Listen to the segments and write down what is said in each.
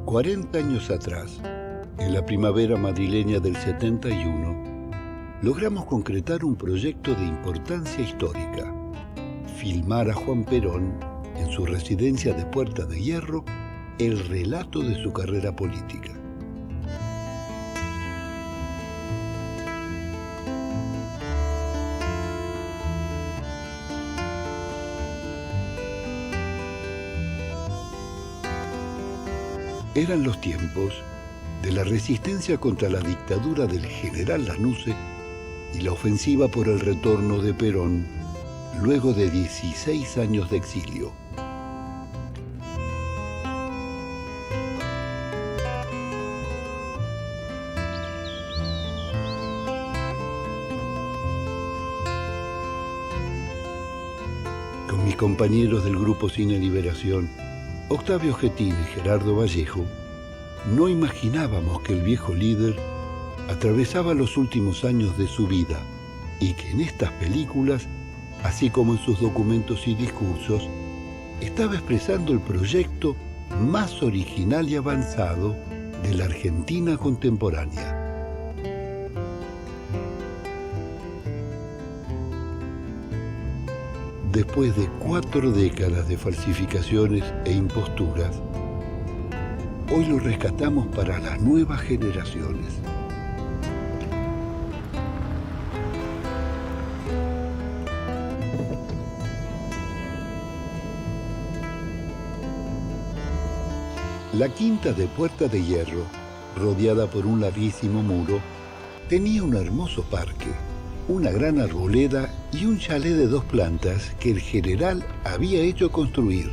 40 años atrás, en la primavera madrileña del 71, logramos concretar un proyecto de importancia histórica: filmar a Juan Perón, en su residencia de Puerta de Hierro, el relato de su carrera política. Eran los tiempos de la resistencia contra la dictadura del general Lanusse y la ofensiva por el retorno de Perón luego de 16 años de exilio. Con mis compañeros del Grupo Cine Liberación, Octavio Jetín y Gerardo Vallejo, no imaginábamos que el viejo líder atravesaba los últimos años de su vida y que en estas películas, así como en sus documentos y discursos, estaba expresando el proyecto más original y avanzado de la Argentina contemporánea. Después de 4 décadas de falsificaciones e imposturas, hoy lo rescatamos para las nuevas generaciones. La quinta de Puerta de Hierro, rodeada por un larguísimo muro, tenía un hermoso parque, una gran arboleda y un chalet de 2 plantas que el general había hecho construir.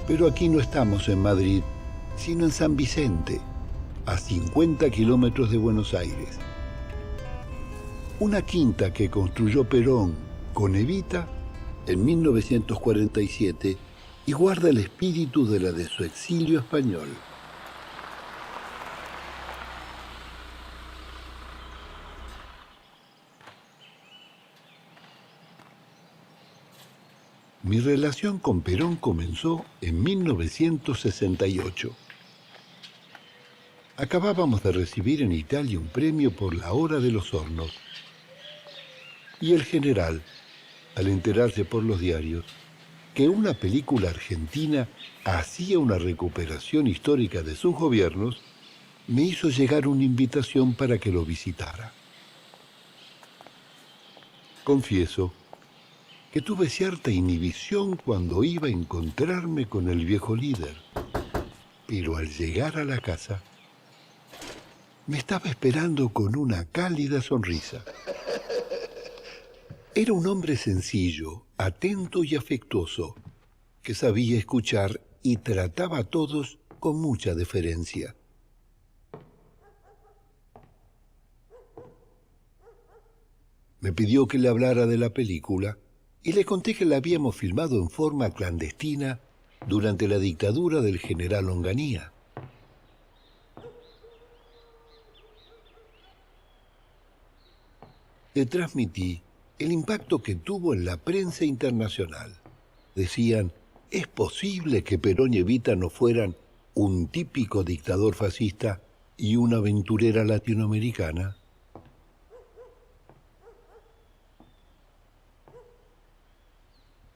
Pero aquí no estamos en Madrid, sino en San Vicente, a 50 kilómetros de Buenos Aires. Una quinta que construyó Perón con Evita en 1947 y guarda el espíritu de la de su exilio español. Mi relación con Perón comenzó en 1968. Acabábamos de recibir en Italia un premio por La Hora de los Hornos. Y el general, al enterarse por los diarios que una película argentina hacía una recuperación histórica de sus gobiernos, me hizo llegar una invitación para que lo visitara. Confieso que tuve cierta inhibición cuando iba a encontrarme con el viejo líder, pero al llegar a la casa, me estaba esperando con una cálida sonrisa. Era un hombre sencillo, atento y afectuoso, que sabía escuchar y trataba a todos con mucha deferencia. Me pidió que le hablara de la película y le conté que la habíamos filmado en forma clandestina durante la dictadura del general Onganía. Le transmití el impacto que tuvo en la prensa internacional. Decían, ¿es posible que Perón y Evita no fueran un típico dictador fascista y una aventurera latinoamericana?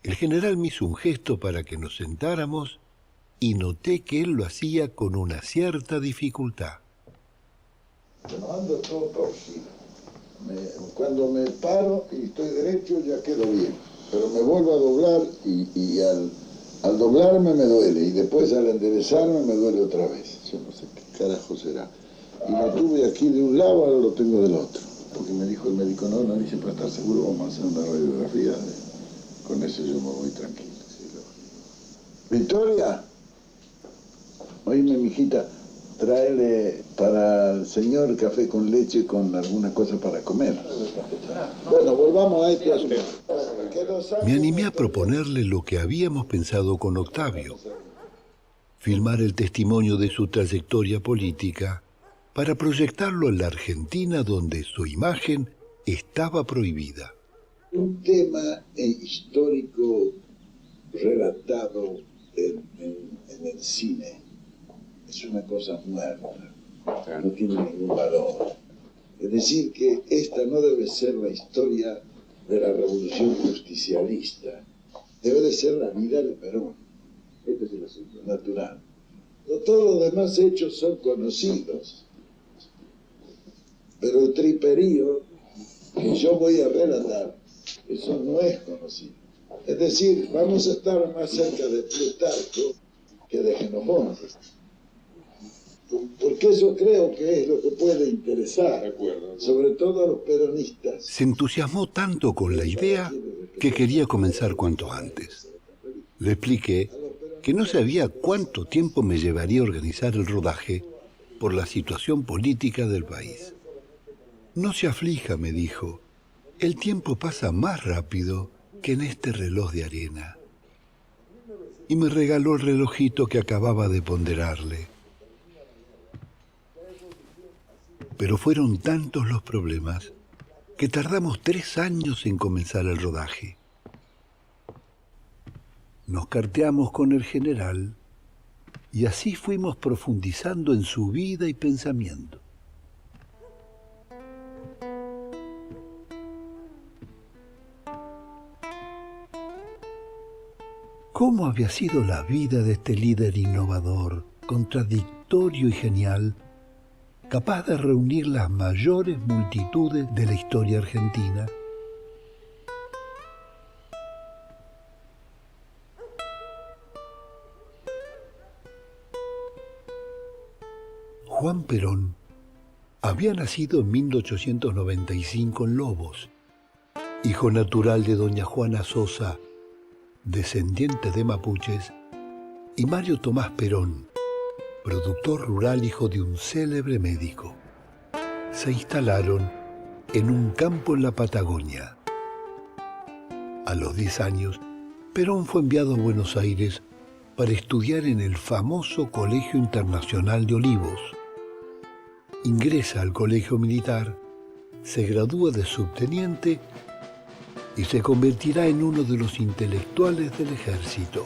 El general me hizo un gesto para que nos sentáramos y noté que él lo hacía con una cierta dificultad. Bueno, ando todo torcido. Cuando me paro y estoy derecho ya quedo bien, pero me vuelvo a doblar y al doblarme me duele y después al enderezarme me duele otra vez. Yo no sé qué carajo será. Y lo tuve aquí de un lado, ahora lo tengo del otro. Porque me dijo el médico, no, dice, para estar seguro vamos a hacer una radiografía. Con eso yo me voy tranquilo. ¿Sí? Victoria, oíme, mijita, tráele para el señor café con leche con alguna cosa para comer. Bueno, volvamos a este asunto. Me animé a proponerle lo que habíamos pensado con Octavio: filmar el testimonio de su trayectoria política para proyectarlo en la Argentina donde su imagen estaba prohibida. Un tema histórico relatado en el cine es una cosa muerta, no tiene ningún valor. Es decir, que esta no debe ser la historia de la revolución justicialista, debe de ser la vida de Perón. Este es el asunto natural. Todos los demás hechos son conocidos, pero el triperío que yo voy a relatar, eso no es conocido. Es decir, vamos a estar más cerca de Plutarco que de Jenofonte. Porque eso creo que es lo que puede interesar, sobre todo a los peronistas. Se entusiasmó tanto con la idea que quería comenzar cuanto antes. Le expliqué que no sabía cuánto tiempo me llevaría a organizar el rodaje por la situación política del país. No se aflija, me dijo, el tiempo pasa más rápido que en este reloj de arena. Y me regaló el relojito que acababa de ponderarle. Pero fueron tantos los problemas que tardamos 3 años en comenzar el rodaje. Nos carteamos con el general y así fuimos profundizando en su vida y pensamiento. ¿Cómo había sido la vida de este líder innovador, contradictorio y genial, capaz de reunir las mayores multitudes de la historia argentina? Juan Perón había nacido en 1895 en Lobos, hijo natural de doña Juana Sosa, descendiente de mapuches, y Mario Tomás Perón, productor rural hijo de un célebre médico. Se instalaron en un campo en la Patagonia. A los 10 años, Perón fue enviado a Buenos Aires para estudiar en el famoso Colegio Internacional de Olivos. Ingresa al colegio militar, se gradúa de subteniente y se convertirá en uno de los intelectuales del ejército.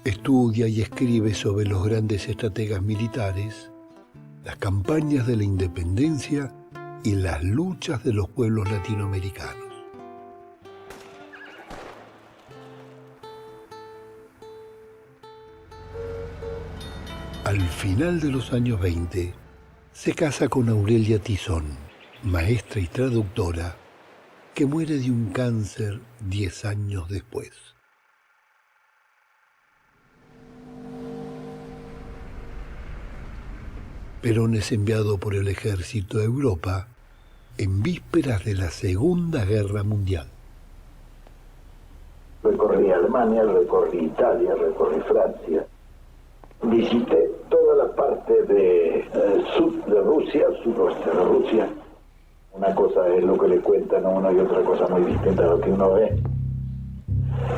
Estudia y escribe sobre los grandes estrategas militares, las campañas de la independencia y las luchas de los pueblos latinoamericanos. Al final de los años 20, se casa con Aurelia Tizón, maestra y traductora, que muere de un cáncer 10 años después. Perón es enviado por el ejército a Europa en vísperas de la Segunda Guerra Mundial. Recorrí Alemania, recorrí Italia, recorrí Francia. Visité toda la parte de sur de Rusia, suroeste de Rusia. Una cosa es lo que le cuentan a uno y otra cosa muy distinta a lo que uno ve.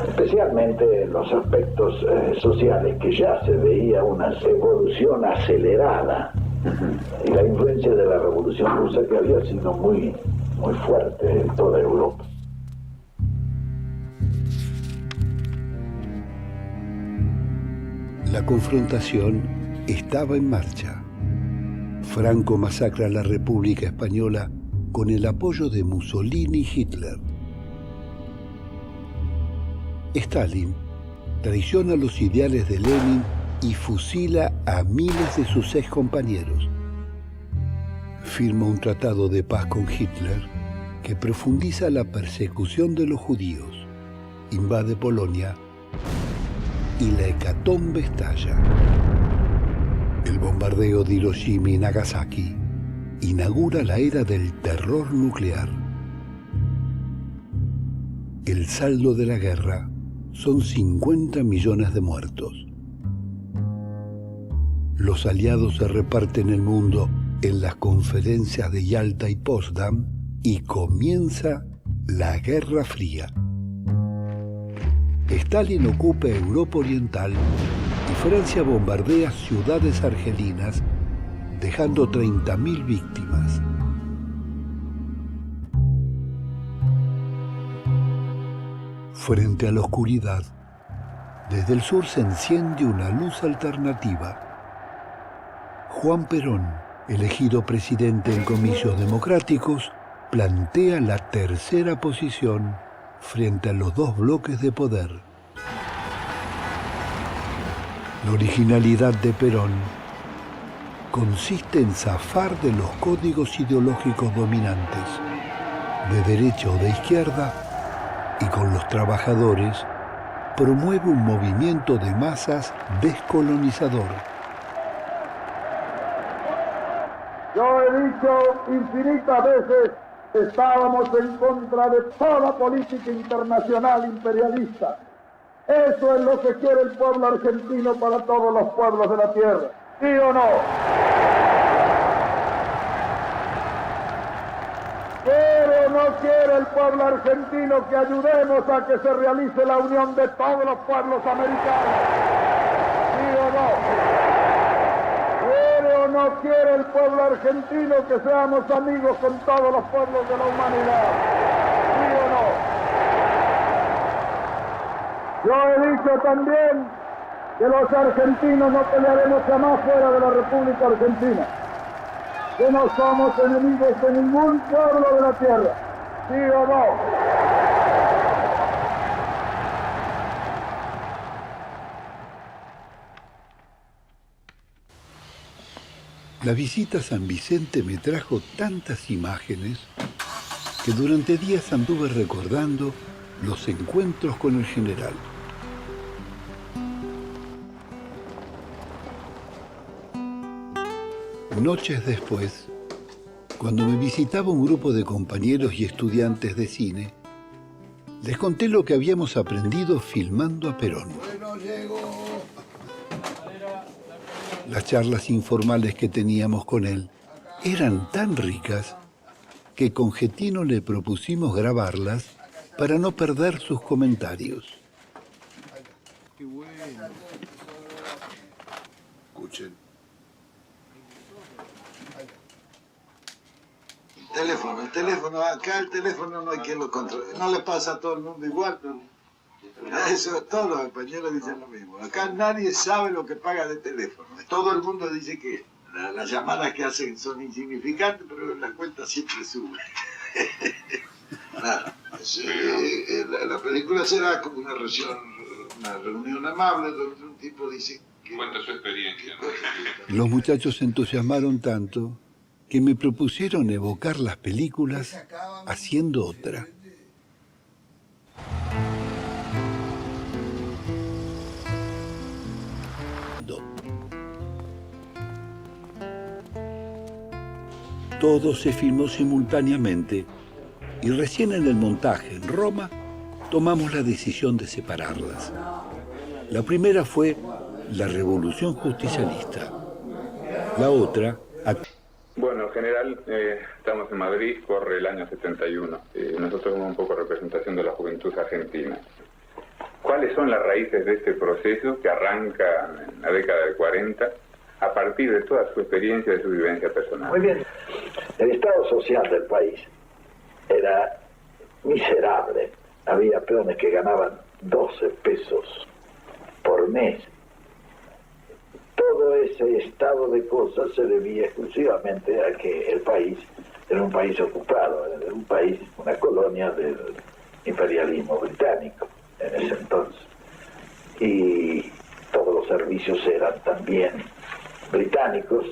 Especialmente en los aspectos sociales, que ya se veía una evolución acelerada. Y la influencia de la Revolución Rusa, que había sido muy fuerte en toda Europa. La confrontación estaba en marcha. Franco masacra a la República Española con el apoyo de Mussolini y Hitler. Stalin traiciona los ideales de Lenin y fusila a miles de sus excompañeros. Firma un tratado de paz con Hitler que profundiza la persecución de los judíos, invade Polonia y la hecatombe estalla. El bombardeo de Hiroshima y Nagasaki inaugura la era del terror nuclear. El saldo de la guerra son 50 millones de muertos. Los aliados se reparten el mundo en las conferencias de Yalta y Potsdam y comienza la Guerra Fría. Stalin ocupa Europa Oriental y Francia bombardea ciudades argelinas, dejando 30.000 víctimas. Frente a la oscuridad, desde el sur se enciende una luz alternativa. Juan Perón, elegido presidente en comicios democráticos, plantea la tercera posición frente a los dos bloques de poder. La originalidad de Perón consiste en zafar de los códigos ideológicos dominantes, de derecha o de izquierda, y con los trabajadores promueve un movimiento de masas descolonizador. Yo he dicho infinitas veces que estábamos en contra de toda política internacional imperialista. Eso es lo que quiere el pueblo argentino para todos los pueblos de la tierra. ¿Sí o no? ¿Quiere o no quiere el pueblo argentino que ayudemos a que se realice la unión de todos los pueblos americanos? ¿Sí o no? ¿Quiere o no quiere el pueblo argentino que seamos amigos con todos los pueblos de la humanidad? ¿Sí o no? Yo he dicho también que los argentinos no pelearemos jamás fuera de la República Argentina, que no somos enemigos de ningún pueblo de la tierra, ¿sí o no? La visita a San Vicente me trajo tantas imágenes que durante días anduve recordando los encuentros con el general. Noches después, cuando me visitaba un grupo de compañeros y estudiantes de cine, les conté lo que habíamos aprendido filmando a Perón. Las charlas informales que teníamos con él eran tan ricas que con Getino le propusimos grabarlas para no perder sus comentarios. Qué bueno. Escuchen. El teléfono, acá el teléfono no hay quien lo controle. No le pasa a todo el mundo igual, pero eso todos los españoles dicen lo mismo. Acá nadie sabe lo que paga de teléfono. Todo el mundo dice que las llamadas que hacen son insignificantes, pero las cuentas siempre suben. Nada, la película será como una reunión amable donde un tipo dice que... Cuenta su experiencia, ¿no? Los muchachos se entusiasmaron tanto que me propusieron evocar las películas haciendo otra. Todo se filmó simultáneamente y recién en el montaje en Roma tomamos la decisión de separarlas. La primera fue la Revolución Justicialista. La otra... Bueno, en general, estamos en Madrid, corre el año 71. Nosotros somos un poco representación de la juventud argentina. ¿Cuáles son las raíces de este proceso que arranca en la década del 40 a partir de toda su experiencia, de su vivencia personal? Muy bien. El estado social del país era miserable. Había peones que ganaban 12 pesos por mes. Todo ese estado de cosas se debía exclusivamente a que el país era un país ocupado, era un país, una colonia del imperialismo británico en ese entonces. Y todos los servicios eran también británicos,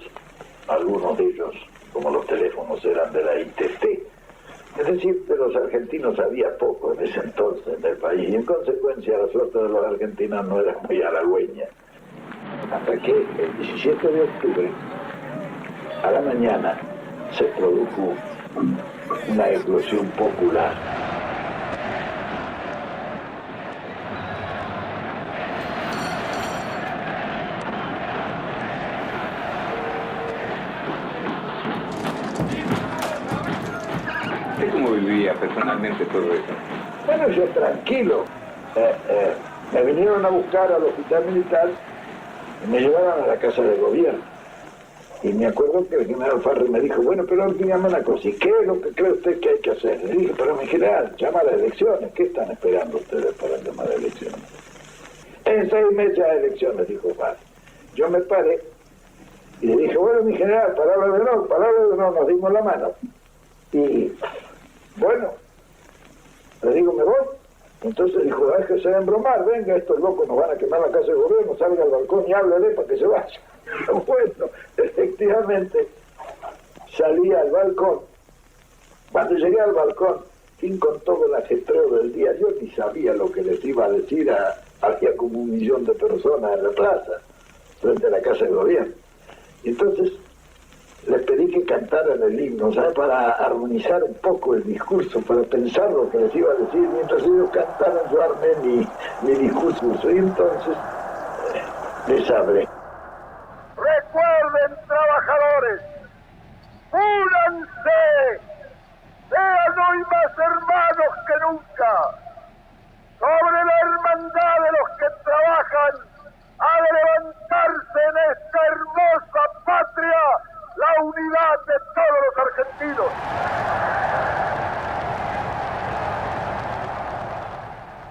algunos de ellos, como los teléfonos, eran de la ITT. Es decir, de los argentinos había poco en ese entonces en el país, y en consecuencia la suerte de los argentinos no era muy halagüeña. Hasta que el 17 de octubre, a la mañana, se produjo una explosión popular. ¿Cómo vivía personalmente todo eso? Bueno, yo tranquilo. Me vinieron a buscar al hospital militar y me llevaron a la casa del gobierno. Y me acuerdo que el general Farré me dijo, bueno, pero dígame una cosa, ¿y qué es lo que cree usted que hay que hacer? Le dije, pero mi general, llama a las elecciones. ¿Qué están esperando ustedes para llamar a elecciones? En 6 meses a elecciones, dijo Farré. Yo me paré y le dije, bueno, mi general, palabra de honor, nos dimos la mano. Y, bueno, le digo, me voy. Entonces dijo, déjese de embromar, venga, estos locos nos van a quemar la casa de gobierno, salga al balcón y háblele para que se vaya. Bueno, efectivamente, salí al balcón. Cuando llegué al balcón, sin con todo el ajetreo del día, yo ni sabía lo que les iba a decir había como 1 millón de personas en la plaza, frente a la casa de gobierno. Y entonces les pedí que cantaran el himno, ¿sabes? Para armonizar un poco el discurso, para pensar lo que les iba a decir. Mientras ellos cantaron, yo armé mi discurso. Y entonces les hablé. Recuerden, trabajadores, únanse, sean hoy más hermanos que nunca. Sobre la hermandad de los que trabajan, ha de levantarse en esta hermosa patria la unidad de todos los argentinos.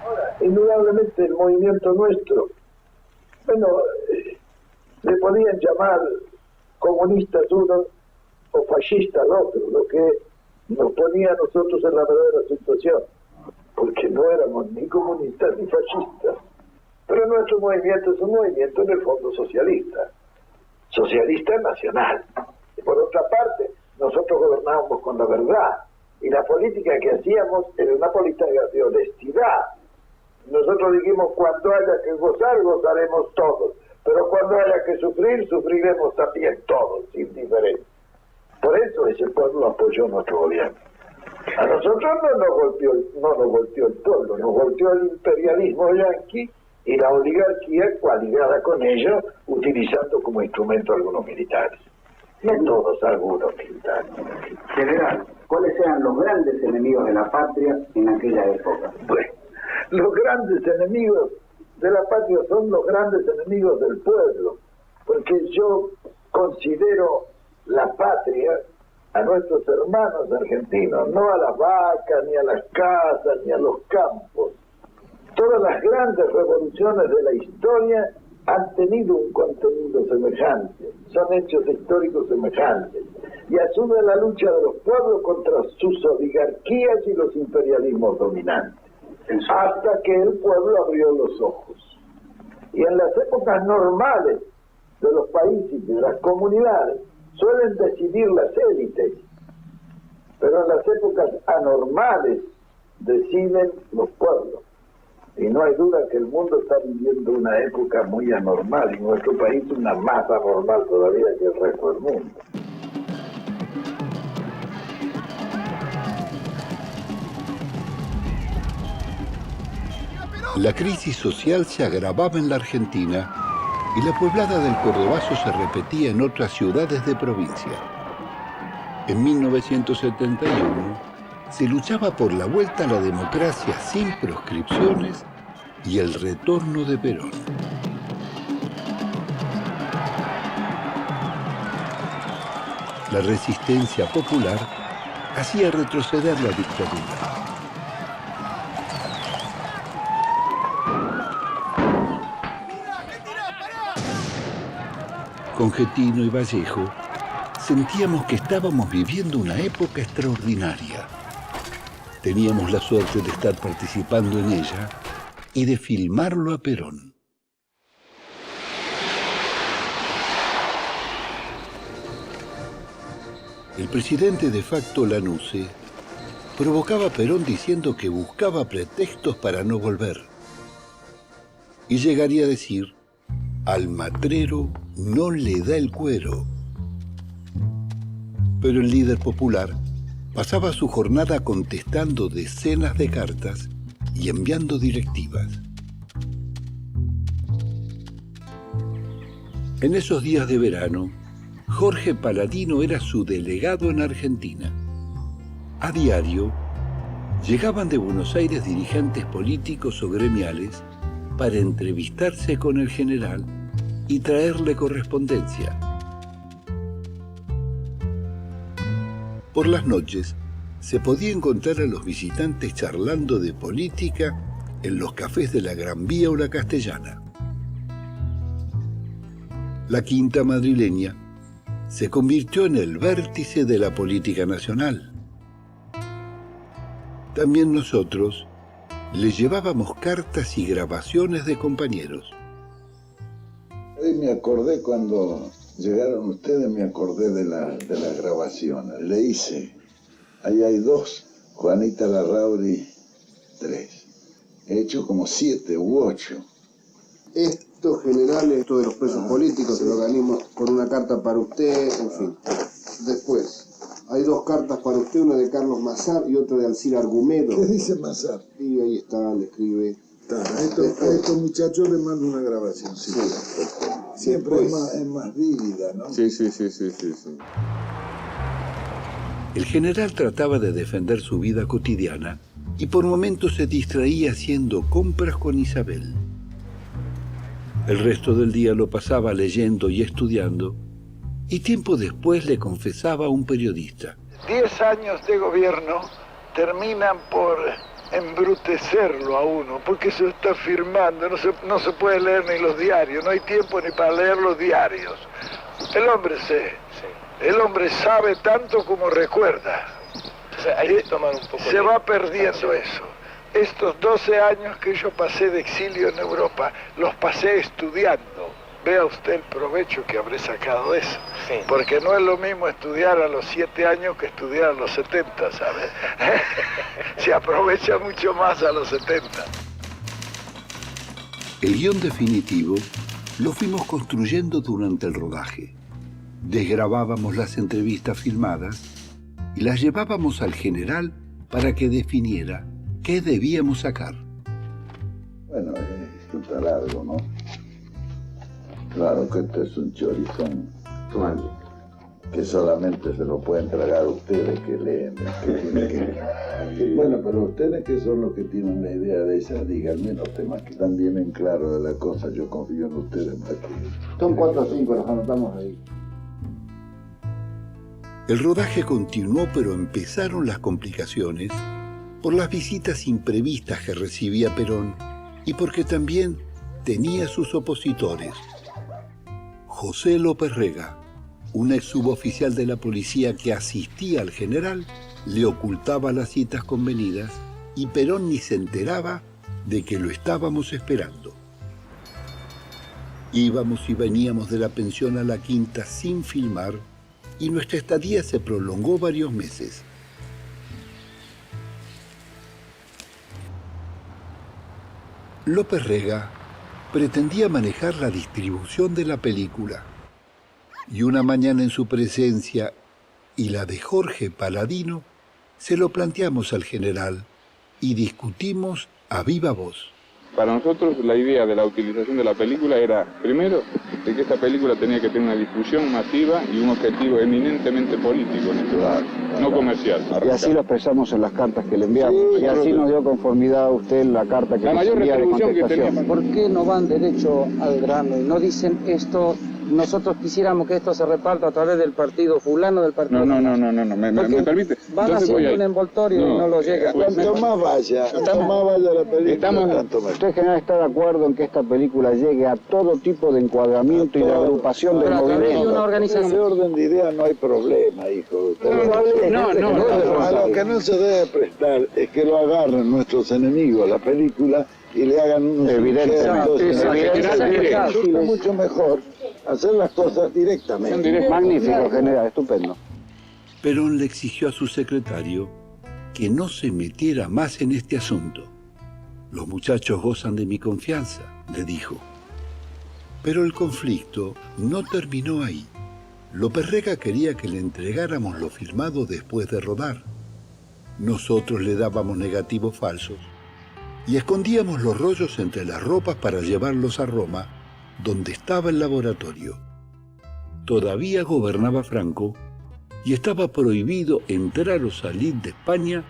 Ahora, indudablemente el movimiento nuestro, bueno, le podían llamar comunistas unos o fascistas otros, lo que nos ponía a nosotros en la verdadera situación, porque no éramos ni comunistas ni fascistas. Pero nuestro movimiento es un movimiento en el fondo socialista nacional. Y por otra parte, nosotros gobernábamos con la verdad, y la política que hacíamos era una política de honestidad. Nosotros dijimos, cuando haya que gozar, gozaremos todos, pero cuando haya que sufrir, sufriremos también todos, sin diferencia. Por eso ese pueblo apoyó nuestro gobierno. A nosotros no nos golpeó el pueblo, nos golpeó el imperialismo yanqui y la oligarquía coaligada con ellos, utilizando como instrumento algunos militares. No todos, algunos militares. General, ¿cuáles eran los grandes enemigos de la patria en aquella época? Bueno, los grandes enemigos de la patria son los grandes enemigos del pueblo, porque yo considero la patria a nuestros hermanos argentinos, no a las vacas, ni a las casas, ni a los campos. Todas las grandes revoluciones de la historia han tenido un contenido semejante, son hechos históricos semejantes, y asumen la lucha de los pueblos contra sus oligarquías y los imperialismos dominantes, hasta que el pueblo abrió los ojos. Y en las épocas normales de los países y de las comunidades suelen decidir las élites, pero en las épocas anormales deciden los pueblos. Y no hay duda que el mundo está viviendo una época muy anormal, y nuestro país una más anormal todavía que el resto del mundo. La crisis social se agravaba en la Argentina y la pueblada del Cordobazo se repetía en otras ciudades de provincia. En 1971 se luchaba por la vuelta a la democracia sin proscripciones y el retorno de Perón. La resistencia popular hacía retroceder la dictadura. Con Getino y Vallejo sentíamos que estábamos viviendo una época extraordinaria. Teníamos la suerte de estar participando en ella y de filmarlo a Perón. El presidente de facto Lanusse provocaba a Perón diciendo que buscaba pretextos para no volver. Y llegaría a decir, al matrero no le da el cuero. Pero el líder popular pasaba su jornada contestando decenas de cartas y enviando directivas. En esos días de verano, Jorge Paladino era su delegado en Argentina. A diario, llegaban de Buenos Aires dirigentes políticos o gremiales para entrevistarse con el general y traerle correspondencia. Por las noches se podía encontrar a los visitantes charlando de política en los cafés de la Gran Vía o la Castellana. La Quinta madrileña se convirtió en el vértice de la política nacional. También nosotros le llevábamos cartas y grabaciones de compañeros. Hoy me acordé cuando llegaron ustedes, me acordé de las grabaciones. Le hice, ahí hay 2, Juanita Larrauri 3. He hecho como 7 u 8. Esto, general, esto de los presos políticos, el organismo con una carta para usted, en fin. Después, hay 2 cartas para usted, una de Carlos Mazar y otra de Alcira Argumedo. ¿Qué dice Mazar? Y ahí está, le escribe. A estos muchachos les mando una grabación. Sí. Siempre es más vívida, ¿no? Sí. El general trataba de defender su vida cotidiana y por momentos se distraía haciendo compras con Isabel. El resto del día lo pasaba leyendo y estudiando, y tiempo después le confesaba a un periodista. 10 años de gobierno terminan por embrutecerlo a uno, porque se está firmando, no se puede leer ni los diarios, no hay tiempo ni para leer los diarios. El hombre sabe tanto como recuerda. Entonces hay que tomar un poco se va perdiendo eso. Estos 12 años que yo pasé de exilio en Europa, los pasé estudiando. Vea usted el provecho que habré sacado de eso. Sí. Porque no es lo mismo estudiar a los 7 años que estudiar a los 70, ¿sabes? Se aprovecha mucho más a los 70. El guión definitivo lo fuimos construyendo durante el rodaje. Desgrabábamos las entrevistas filmadas y las llevábamos al general para que definiera qué debíamos sacar. Bueno, esto está largo, ¿no? Claro que este es un chorizón que solamente se lo pueden tragar ustedes que leen. Bueno, pero ustedes que son los que tienen la idea de esa, díganme los temas que están bien en claro de la cosa. Yo confío en ustedes más que... Son 4 o 5, los anotamos ahí. El rodaje continuó, pero empezaron las complicaciones por las visitas imprevistas que recibía Perón y porque también tenía sus opositores. José López Rega, un ex suboficial de la policía que asistía al general, le ocultaba las citas convenidas y Perón ni se enteraba de que lo estábamos esperando. Íbamos y veníamos de la pensión a la Quinta sin filmar y nuestra estadía se prolongó varios meses. López Rega pretendía manejar la distribución de la película y una mañana en su presencia y la de Jorge Paladino se lo planteamos al general y discutimos a viva voz. Para nosotros la idea de la utilización de la película era, primero, de que esta película tenía que tener una difusión masiva y un objetivo eminentemente político en este lugar, no comercial. Y así lo expresamos en las cartas que le enviamos. Sí, y así nos dio conformidad a usted en la carta que la nos mayor envía de retribución que contestación. teníamos. ¿Por qué no van derecho al grano y no dicen esto? Nosotros quisiéramos que esto se reparta a través del partido fulano, del partido... No, me permite. Van Entonces voy haciendo ahí. un envoltorio y no lo llegan. Cuanto más vaya la película, tanto mejor. Usted, general, está de acuerdo en que esta película llegue a todo tipo de encuadramiento y de agrupación del Pero a través de movimiento. una organización. En orden de idea no hay problema, hijo. A lo que no se debe prestar es que lo agarren nuestros enemigos, la película, y le hagan unos injertos. Resulta mucho mejor hacer las cosas directamente. Magnífico, general, estupendo. Perón le exigió a su secretario que no se metiera más en este asunto. Los muchachos gozan de mi confianza, le dijo. Pero el conflicto no terminó ahí. López Rega quería que le entregáramos lo filmado después de rodar. Nosotros le dábamos negativos falsos y escondíamos los rollos entre las ropas para llevarlos a Roma, donde estaba el laboratorio. Todavía gobernaba Franco y estaba prohibido entrar o salir de España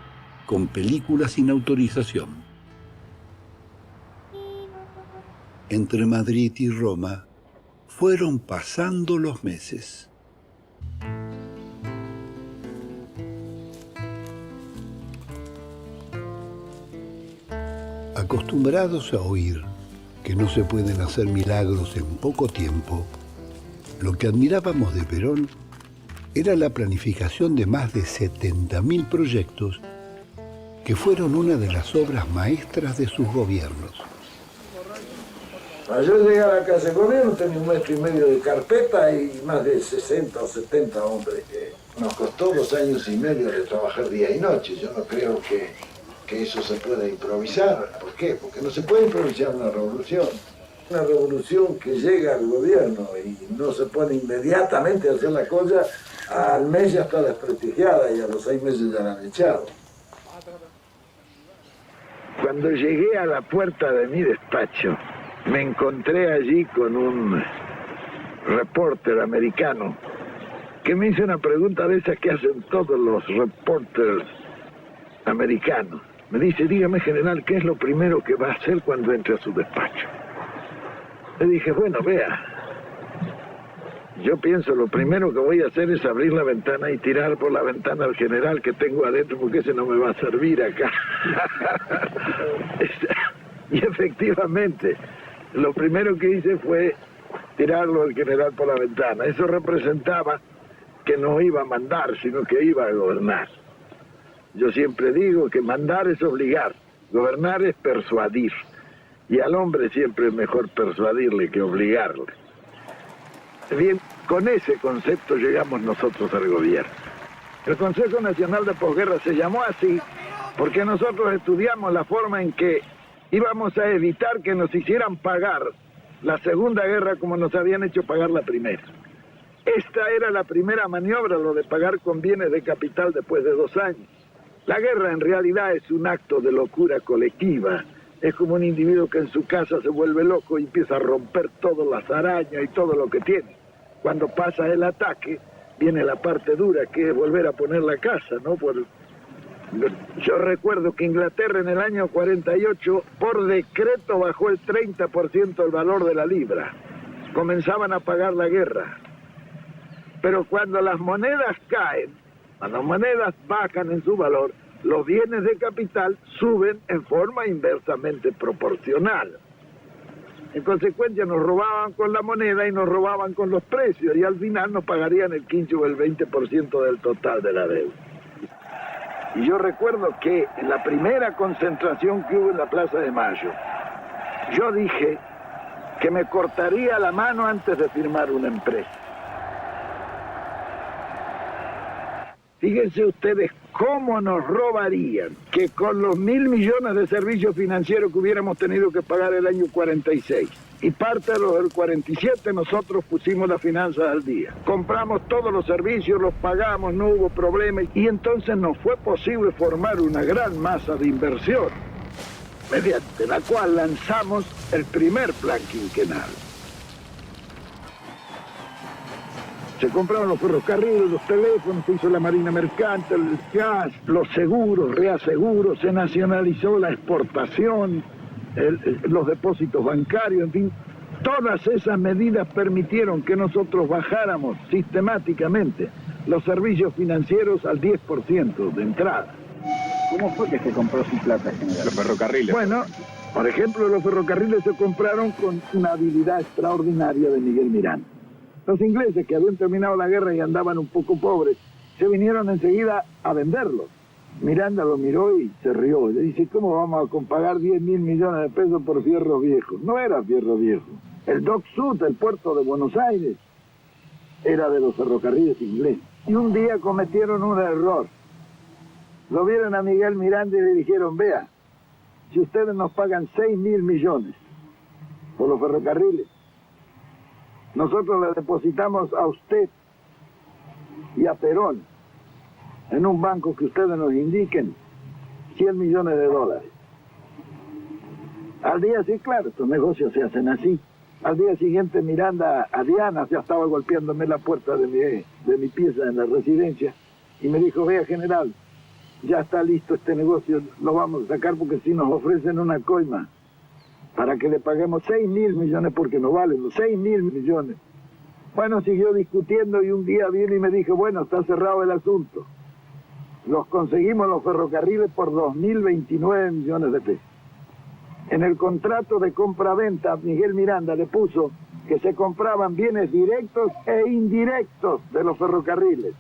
con películas sin autorización. Entre Madrid y Roma fueron pasando los meses. Acostumbrados a oír que no se pueden hacer milagros en poco tiempo, lo que admirábamos de Perón era la planificación de más de 70.000 proyectos que fueron una de las obras maestras de sus gobiernos. Cuando yo llegué a la Casa de Gobierno tenía 1,5 metros de carpeta y más de 60 o 70 hombres. Que nos costó 2 años y medio de trabajar día y noche. Yo no creo que eso se pueda improvisar. ¿Por qué? Porque no se puede improvisar una revolución. Una revolución que llega al gobierno y no se pone inmediatamente a hacer la cosa, al mes ya está desprestigiada y a los 6 meses ya la han echado. Cuando llegué a la puerta de mi despacho, me encontré allí con un reporter americano que me hizo una pregunta de esas que hacen todos los reporters americanos. Me dice, dígame, general, ¿qué es lo primero que va a hacer cuando entre a su despacho? Le dije, bueno, vea, yo pienso lo primero que voy a hacer es abrir la ventana y tirar por la ventana al general que tengo adentro, porque ese no me va a servir acá. Y efectivamente, lo primero que hice fue tirarlo al general por la ventana. Eso representaba que no iba a mandar, sino que iba a gobernar. Yo siempre digo que mandar es obligar, gobernar es persuadir. Y al hombre siempre es mejor persuadirle que obligarle. Bien, con ese concepto llegamos nosotros al gobierno. El Consejo Nacional de Posguerra se llamó así porque nosotros estudiamos la forma en que íbamos a evitar que nos hicieran pagar la Segunda Guerra como nos habían hecho pagar la primera. Esta era la primera maniobra, lo de pagar con bienes de capital después de 2 años. La guerra en realidad es un acto de locura colectiva. Es como un individuo que en su casa se vuelve loco y empieza a romper todas las arañas y todo lo que tiene. Cuando pasa el ataque, viene la parte dura, que es volver a poner la casa, ¿no? Yo recuerdo que Inglaterra en el año 48, por decreto, bajó el 30% el valor de la libra. Comenzaban a pagar la guerra. Pero cuando las monedas caen, cuando las monedas bajan en su valor, los bienes de capital suben en forma inversamente proporcional. En consecuencia nos robaban con la moneda y nos robaban con los precios y al final nos pagarían el 15 o el 20% del total de la deuda. Y yo recuerdo que en la primera concentración que hubo en la Plaza de Mayo, yo dije que me cortaría la mano antes de firmar una empresa. Fíjense ustedes cómo nos robarían que con los 1.000 millones de servicios financieros que hubiéramos tenido que pagar el año 46 y parte de los del 47 nosotros pusimos las finanzas al día. Compramos todos los servicios, los pagamos, no hubo problema y entonces nos fue posible formar una gran masa de inversión mediante la cual lanzamos el primer plan quinquenal. Se compraron los ferrocarriles, los teléfonos, se hizo la marina mercante, el gas, los seguros, reaseguros, se nacionalizó la exportación, los depósitos bancarios, en fin. Todas esas medidas permitieron que nosotros bajáramos sistemáticamente los servicios financieros al 10% de entrada. ¿Cómo fue que se compró su plata, general? Los ferrocarriles. Bueno, por ejemplo, los ferrocarriles se compraron con una habilidad extraordinaria de Miguel Miranda. Los ingleses, que habían terminado la guerra y andaban un poco pobres, se vinieron enseguida a venderlos. Miranda lo miró y se rió. Le dice, ¿cómo vamos a pagar 10.000 millones de pesos por fierros viejos? No era fierro viejo. El Dock Sud, el puerto de Buenos Aires, era de los ferrocarriles ingleses. Y un día cometieron un error. Lo vieron a Miguel Miranda y le dijeron, vea, si ustedes nos pagan 6.000 millones por los ferrocarriles, nosotros le depositamos a usted y a Perón en un banco que ustedes nos indiquen 100 millones de dólares. Al día sí, claro, estos negocios se hacen así. Al día siguiente Miranda a Diana ya estaba golpeándome la puerta de mi pieza en la residencia y me dijo, vea, general, ya está listo este negocio, lo vamos a sacar porque si nos ofrecen una coima para que le paguemos 6.000 millones porque no valen los 6.000 millones. Bueno, siguió discutiendo y un día vino y me dijo, bueno, está cerrado el asunto. Los conseguimos los ferrocarriles por 2.029 millones de pesos. En el contrato de compra-venta, Miguel Miranda le puso que se compraban bienes directos e indirectos de los ferrocarriles.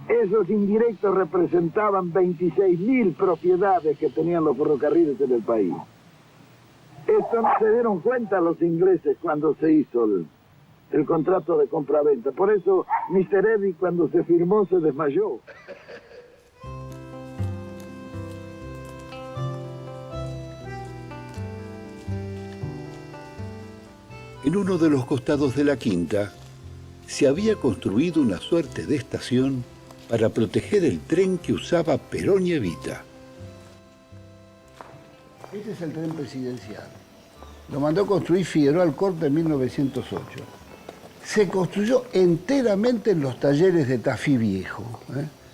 Esos indirectos representaban 26.000 propiedades que tenían los ferrocarriles en el país. Esto no se dieron cuenta los ingleses cuando se hizo el contrato de compra-venta. Por eso Mr. Eddy, cuando se firmó, se desmayó. En uno de los costados de la quinta se había construido una suerte de estación para proteger el tren que usaba Perón y Evita. Este es el tren presidencial. Lo mandó construir Figueroa Alcorta en 1908. Se construyó enteramente en los talleres de Tafí Viejo.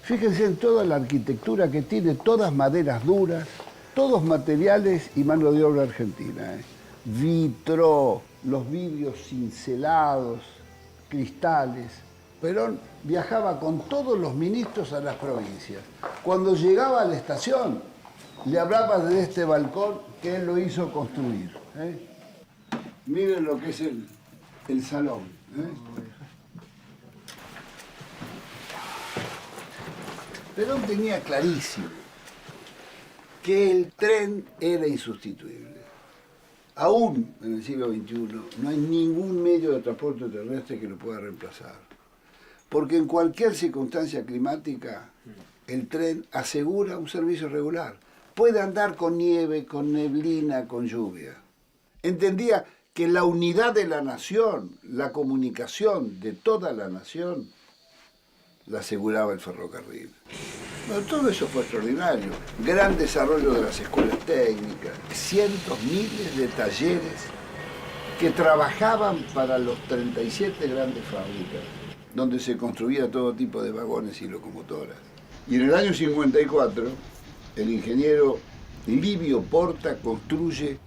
Fíjense en toda la arquitectura que tiene, todas maderas duras, todos materiales y mano de obra argentina. Vitro, los vidrios cincelados, cristales. Perón viajaba con todos los ministros a las provincias. Cuando llegaba a la estación, le hablaba de este balcón que él lo hizo construir. Miren lo que es el salón. Perón tenía clarísimo que el tren era insustituible. Aún en el siglo XXI no hay ningún medio de transporte terrestre que lo pueda reemplazar. Porque en cualquier circunstancia climática, el tren asegura un servicio regular. Puede andar con nieve, con neblina, con lluvia. Entendía que la unidad de la nación, la comunicación de toda la nación, la aseguraba el ferrocarril. Bueno, todo eso fue extraordinario. Gran desarrollo de las escuelas técnicas, cientos, miles de talleres que trabajaban para los 37 grandes fábricas, donde se construía todo tipo de vagones y locomotoras. Y en el año 54, el ingeniero Livio Porta construye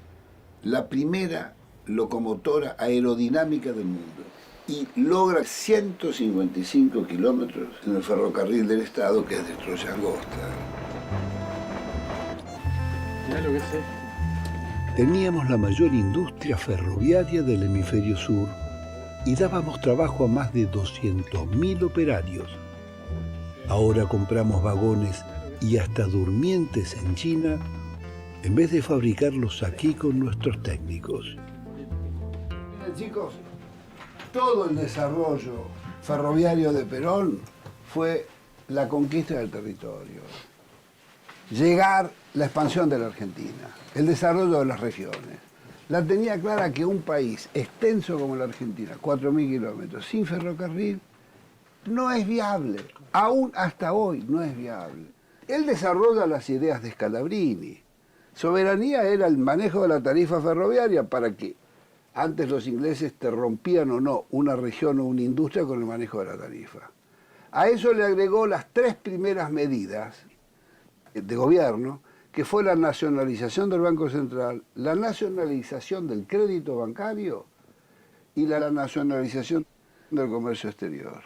la primera locomotora aerodinámica del mundo y logra 155 kilómetros en el ferrocarril del Estado, que es de Troya Angosta. Mirá lo que sé. Teníamos la mayor industria ferroviaria del hemisferio sur y dábamos trabajo a más de 200.000 operarios. Ahora compramos vagones y hasta durmientes en China en vez de fabricarlos aquí con nuestros técnicos. Miren, chicos, todo el desarrollo ferroviario de Perón fue la conquista del territorio. Llegar, la expansión de la Argentina, el desarrollo de las regiones. La tenía clara que un país extenso como la Argentina, 4.000 kilómetros, sin ferrocarril, no es viable. Aún hasta hoy no es viable. Él desarrolla las ideas de Scalabrini. Soberanía era el manejo de la tarifa ferroviaria para que antes los ingleses te rompían o no una región o una industria con el manejo de la tarifa. A eso le agregó las 3 primeras medidas de gobierno, que fue la nacionalización del Banco Central, la nacionalización del crédito bancario y la nacionalización del comercio exterior.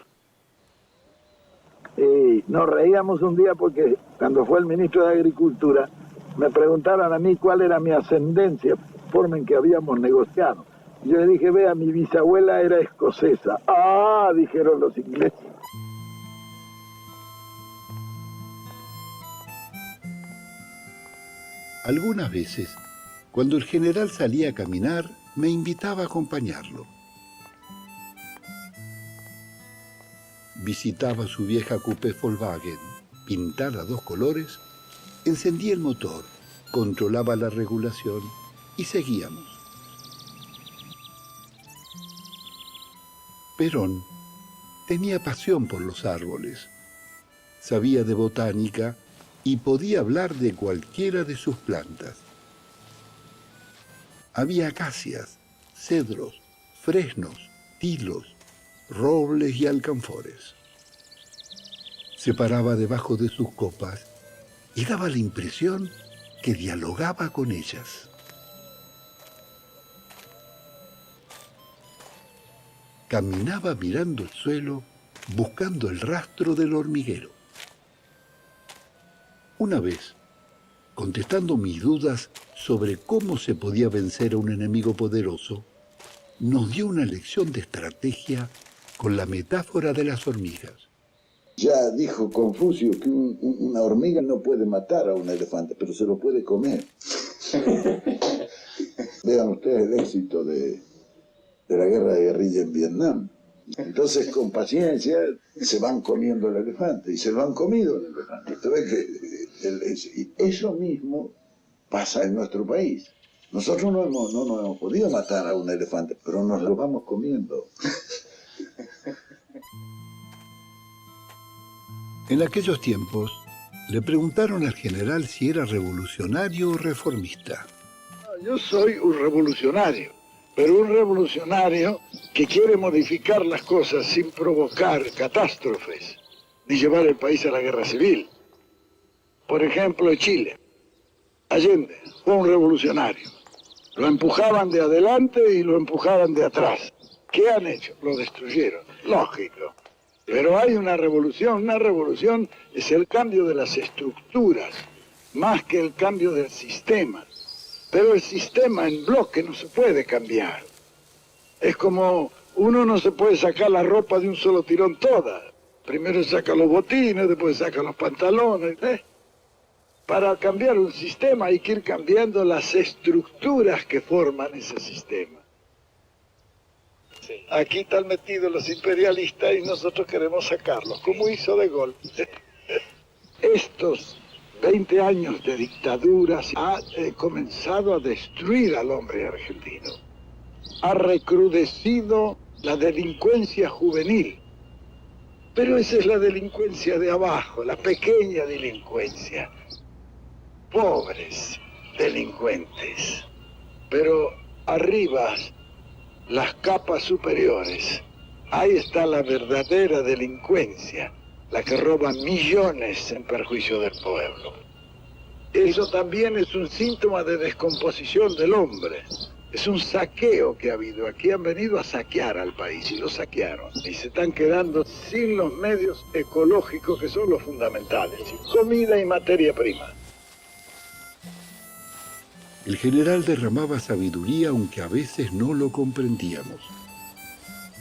Nos reíamos un día porque cuando fue el ministro de Agricultura me preguntaron a mí cuál era mi ascendencia, forma en que habíamos negociado. Yo le dije, vea, mi bisabuela era escocesa. ¡Ah!, dijeron los ingleses. Algunas veces, cuando el general salía a caminar, me invitaba a acompañarlo. Visitaba su vieja coupé Volkswagen, pintada a 2 colores, encendía el motor, controlaba la regulación y seguíamos. Perón tenía pasión por los árboles, sabía de botánica y podía hablar de cualquiera de sus plantas. Había acacias, cedros, fresnos, tilos, robles y alcanfores. Se paraba debajo de sus copas y daba la impresión que dialogaba con ellas. Caminaba mirando el suelo, buscando el rastro del hormiguero. Una vez, contestando mis dudas sobre cómo se podía vencer a un enemigo poderoso, nos dio una lección de estrategia con la metáfora de las hormigas. Ya dijo Confucio que una hormiga no puede matar a un elefante, pero se lo puede comer. Vean ustedes el éxito de la guerra de guerrilla en Vietnam. Entonces, con paciencia, se van comiendo el elefante, y se lo han comido el elefante. Usted ve que eso mismo pasa en nuestro país. Nosotros no nos hemos podido matar a un elefante, pero nos lo vamos comiendo. En aquellos tiempos, le preguntaron al general si era revolucionario o reformista. Yo soy un revolucionario, pero un revolucionario que quiere modificar las cosas sin provocar catástrofes, ni llevar el país a la guerra civil. Por ejemplo, Chile. Allende fue un revolucionario. Lo empujaban de adelante y lo empujaban de atrás. ¿Qué han hecho? Lo destruyeron. Lógico. Pero hay una revolución es el cambio de las estructuras, más que el cambio del sistema. Pero el sistema en bloque no se puede cambiar. Es como uno no se puede sacar la ropa de un solo tirón toda. Primero saca los botines, después saca los pantalones. Para cambiar un sistema hay que ir cambiando las estructuras que forman ese sistema. Aquí están metidos los imperialistas y nosotros queremos sacarlos, como hizo De Gaulle. Estos 20 años de dictaduras ha comenzado a destruir al hombre argentino. Ha recrudecido la delincuencia juvenil. Pero esa es la delincuencia de abajo, la pequeña delincuencia. Pobres delincuentes. Pero arriba, las capas superiores, ahí está la verdadera delincuencia, la que roba millones en perjuicio del pueblo. Eso también es un síntoma de descomposición del hombre. Es un saqueo que ha habido. Aquí han venido a saquear al país y lo saquearon. Y se están quedando sin los medios ecológicos que son los fundamentales. Comida y materia prima. El general derramaba sabiduría aunque a veces no lo comprendíamos.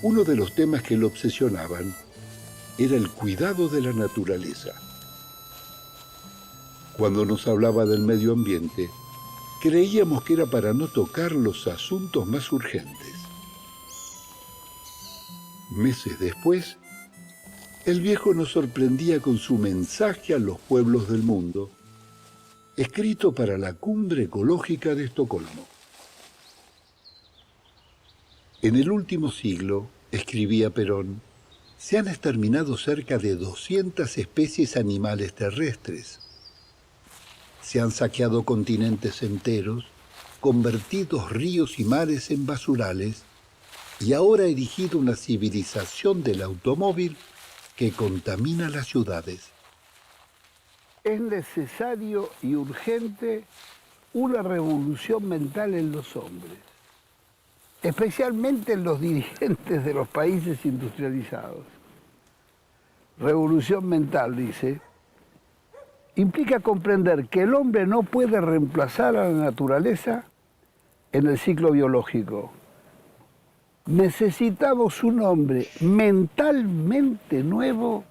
Uno de los temas que lo obsesionaban era el cuidado de la naturaleza. Cuando nos hablaba del medio ambiente, creíamos que era para no tocar los asuntos más urgentes. Meses después, el viejo nos sorprendía con su mensaje a los pueblos del mundo, escrito para la Cumbre Ecológica de Estocolmo. En el último siglo, escribía Perón, se han exterminado cerca de 200 especies animales terrestres. Se han saqueado continentes enteros, convertido ríos y mares en basurales y ahora erigido una civilización del automóvil que contamina las ciudades. Es necesario y urgente una revolución mental en los hombres, especialmente en los dirigentes de los países industrializados. Revolución mental, dice, implica comprender que el hombre no puede reemplazar a la naturaleza en el ciclo biológico. Necesitamos un hombre mentalmente nuevo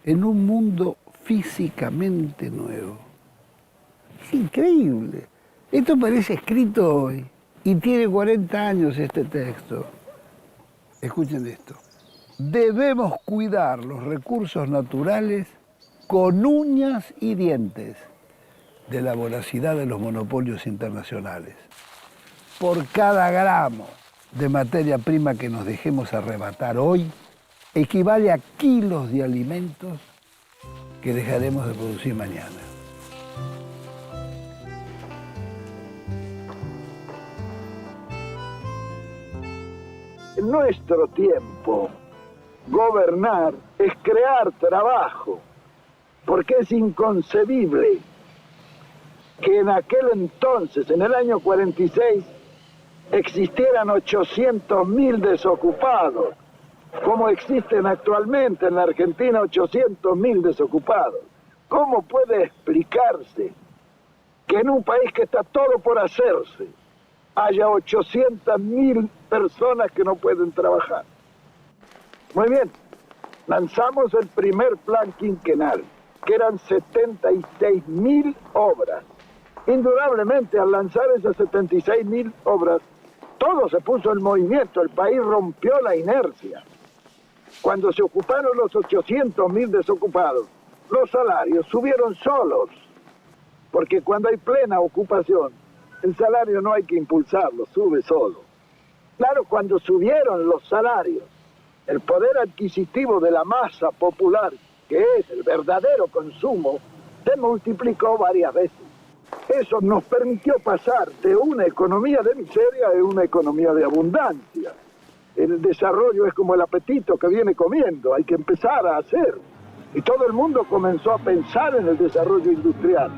en un mundo físicamente nuevo. Es increíble. Esto parece escrito hoy y tiene 40 años este texto. Escuchen esto. Debemos cuidar los recursos naturales con uñas y dientes de la voracidad de los monopolios internacionales. Por cada gramo de materia prima que nos dejemos arrebatar hoy, equivale a kilos de alimentos que dejaremos de producir mañana. En nuestro tiempo, gobernar es crear trabajo, porque es inconcebible que en aquel entonces, en el año 46, existieran 800.000 desocupados, como existen actualmente en la Argentina 800.000 desocupados. ¿Cómo puede explicarse que en un país que está todo por hacerse, haya 800.000 personas que no pueden trabajar. Muy bien, lanzamos el primer plan quinquenal, que eran 76.000 obras. Indudablemente, al lanzar esas 76.000 obras, todo se puso en movimiento, el país rompió la inercia. Cuando se ocuparon los 800.000 desocupados, los salarios subieron solos, porque cuando hay plena ocupación, el salario no hay que impulsarlo, sube solo. Claro, cuando subieron los salarios, el poder adquisitivo de la masa popular, que es el verdadero consumo, se multiplicó varias veces. Eso nos permitió pasar de una economía de miseria a una economía de abundancia. El desarrollo es como el apetito que viene comiendo, hay que empezar a hacer. Y todo el mundo comenzó a pensar en el desarrollo industrial.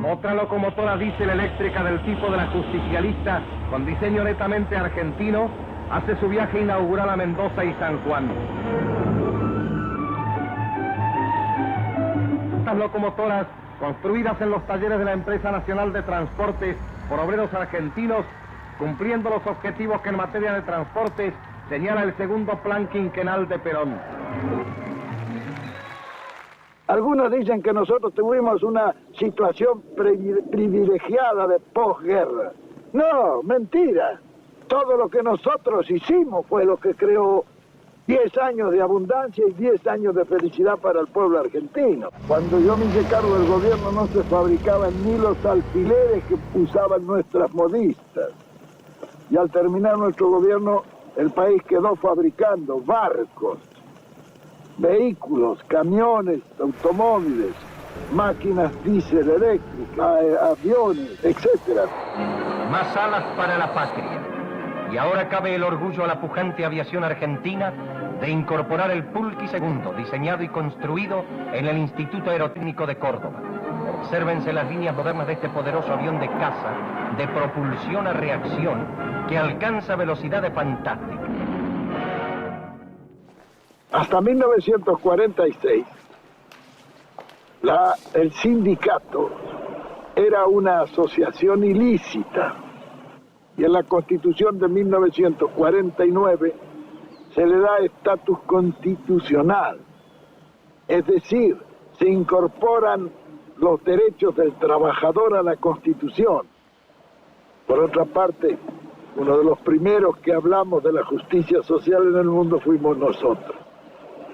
Otra locomotora diésel eléctrica del tipo de la Justicialista, con diseño netamente argentino, hace su viaje inaugural a Mendoza y San Juan. Estas locomotoras, construidas en los talleres de la Empresa Nacional de Transportes por obreros argentinos, cumpliendo los objetivos que en materia de transportes señala el segundo plan quinquenal de Perón. Algunos dicen que nosotros tuvimos una situación privilegiada de posguerra. No, mentira. Todo lo que nosotros hicimos fue lo que creó 10 años de abundancia y 10 años de felicidad para el pueblo argentino. Cuando yo me hice cargo del gobierno no se fabricaban ni los alfileres que usaban nuestras modistas. Y al terminar nuestro gobierno, el país quedó fabricando barcos, vehículos, camiones, automóviles, máquinas diésel eléctricas, aviones, etc. Más alas para la patria. Y ahora cabe el orgullo a la pujante aviación argentina de incorporar el Pulqui II, diseñado y construido en el Instituto Aerotécnico de Córdoba. Obsérvense las líneas modernas de este poderoso avión de caza, de propulsión a reacción, que alcanza velocidades fantásticas. Hasta 1946, el sindicato era una asociación ilícita. Y en la Constitución de 1949 se le da estatus constitucional. Es decir, se incorporan los derechos del trabajador a la Constitución. Por otra parte, uno de los primeros que hablamos de la justicia social en el mundo fuimos nosotros.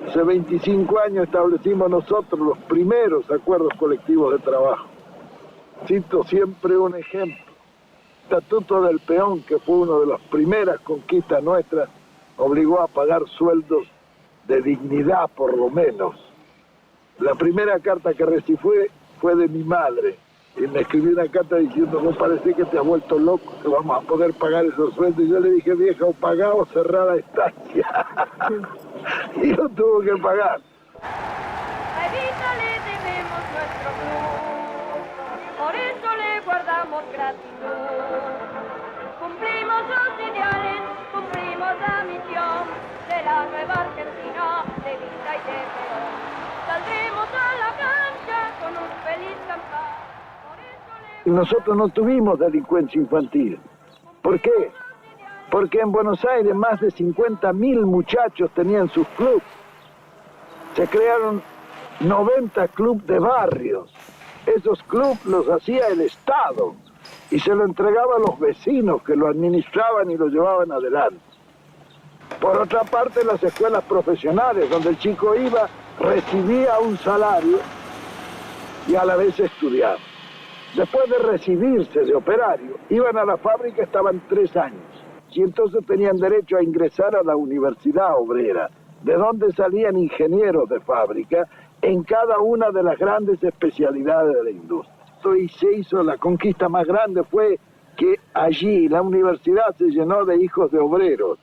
Hace 25 años establecimos nosotros los primeros acuerdos colectivos de trabajo. Cito siempre un ejemplo. El Estatuto del Peón, que fue una de las primeras conquistas nuestras, obligó a pagar sueldos de dignidad, por lo menos. La primera carta que recibí fue de mi madre, y me escribió una carta diciendo: no parece que te has vuelto loco, que vamos a poder pagar esos sueldos. Y yo le dije: vieja, o pagá o cerrá la estancia. Y lo tuvo que pagar. A Evita le debemos nuestro club, por eso le guardamos gratitud. Cumplimos los ideales, cumplimos la misión de la nueva Argentina, de Evita y de Perón. Saldremos a la cancha con un feliz campán. Y nosotros no tuvimos delincuencia infantil. ¿Por qué? Porque en Buenos Aires más de 50.000 muchachos tenían sus clubes. Se crearon 90 clubes de barrios. Esos clubes los hacía el Estado y se lo entregaba a los vecinos que lo administraban y lo llevaban adelante. Por otra parte, las escuelas profesionales, donde el chico iba, recibía un salario y a la vez estudiaba. Después de recibirse de operario, iban a la fábrica, estaban 3 años. Y entonces tenían derecho a ingresar a la Universidad Obrera, de donde salían ingenieros de fábrica en cada una de las grandes especialidades de la industria. Y se hizo, la conquista más grande fue que allí la universidad se llenó de hijos de obreros.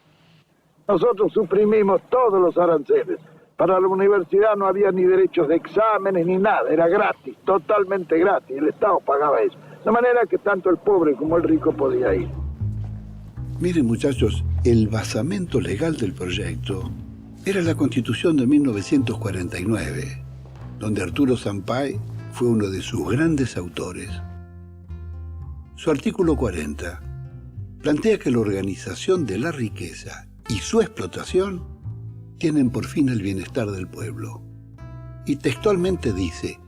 Nosotros suprimimos todos los aranceles. Para la universidad no había ni derechos de exámenes ni nada, era gratis, totalmente gratis, el Estado pagaba eso. De manera que tanto el pobre como el rico podía ir. Miren, muchachos, el basamento legal del proyecto era la Constitución de 1949, donde Arturo Sampay fue uno de sus grandes autores. Su artículo 40 plantea que la organización de la riqueza y su explotación tienen por fin el bienestar del pueblo. Y textualmente dice: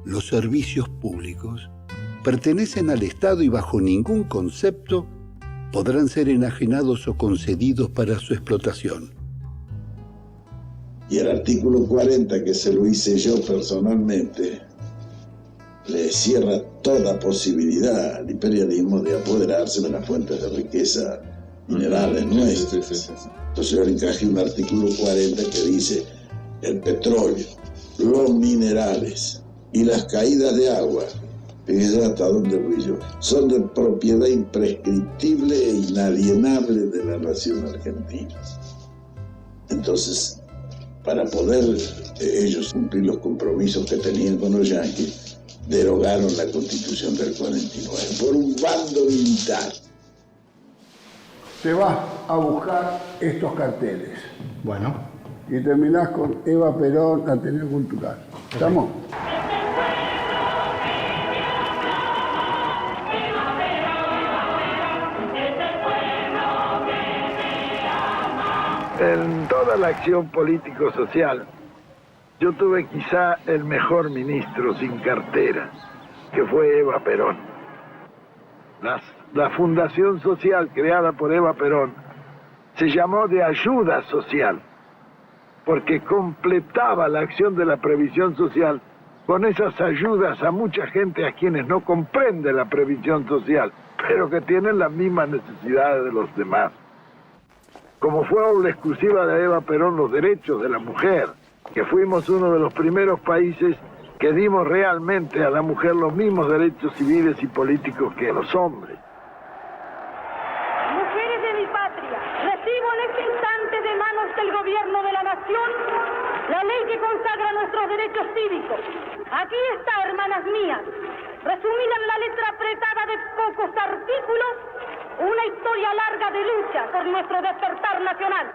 los servicios públicos pertenecen al Estado y bajo ningún concepto podrán ser enajenados o concedidos para su explotación. Y el artículo 40, que se lo hice yo personalmente, le cierra toda posibilidad al imperialismo de apoderarse de las fuentes de riqueza minerales nuestras. Entonces yo le encajé un artículo 40 que dice: el petróleo, los minerales y las caídas de agua, fíjese hasta dónde fui yo, son de propiedad imprescriptible e inalienable de la nación argentina. Entonces, para poder ellos cumplir los compromisos que tenían con los yanquis, derogaron la Constitución del 49 por un bando militar. Te vas a buscar estos carteles. Bueno. Y terminás con Eva Perón, Ateneo Cultural. ¿Estamos? En toda la acción político-social, yo tuve quizá el mejor ministro sin cartera, que fue Eva Perón. La fundación social creada por Eva Perón se llamó de ayuda social, porque completaba la acción de la previsión social con esas ayudas a mucha gente a quienes no comprende la previsión social, pero que tienen las mismas necesidades de los demás. Como fue obra exclusiva de Eva Perón los derechos de la mujer, que fuimos uno de los primeros países que dimos realmente a la mujer los mismos derechos civiles y políticos que a los hombres. Mujeres de mi patria, recibo en este instante de manos del gobierno de la nación la ley que consagra nuestros derechos cívicos. Aquí está, hermanas mías, resumida en la letra apretada de pocos artículos, una historia larga de lucha por nuestro despertar nacional.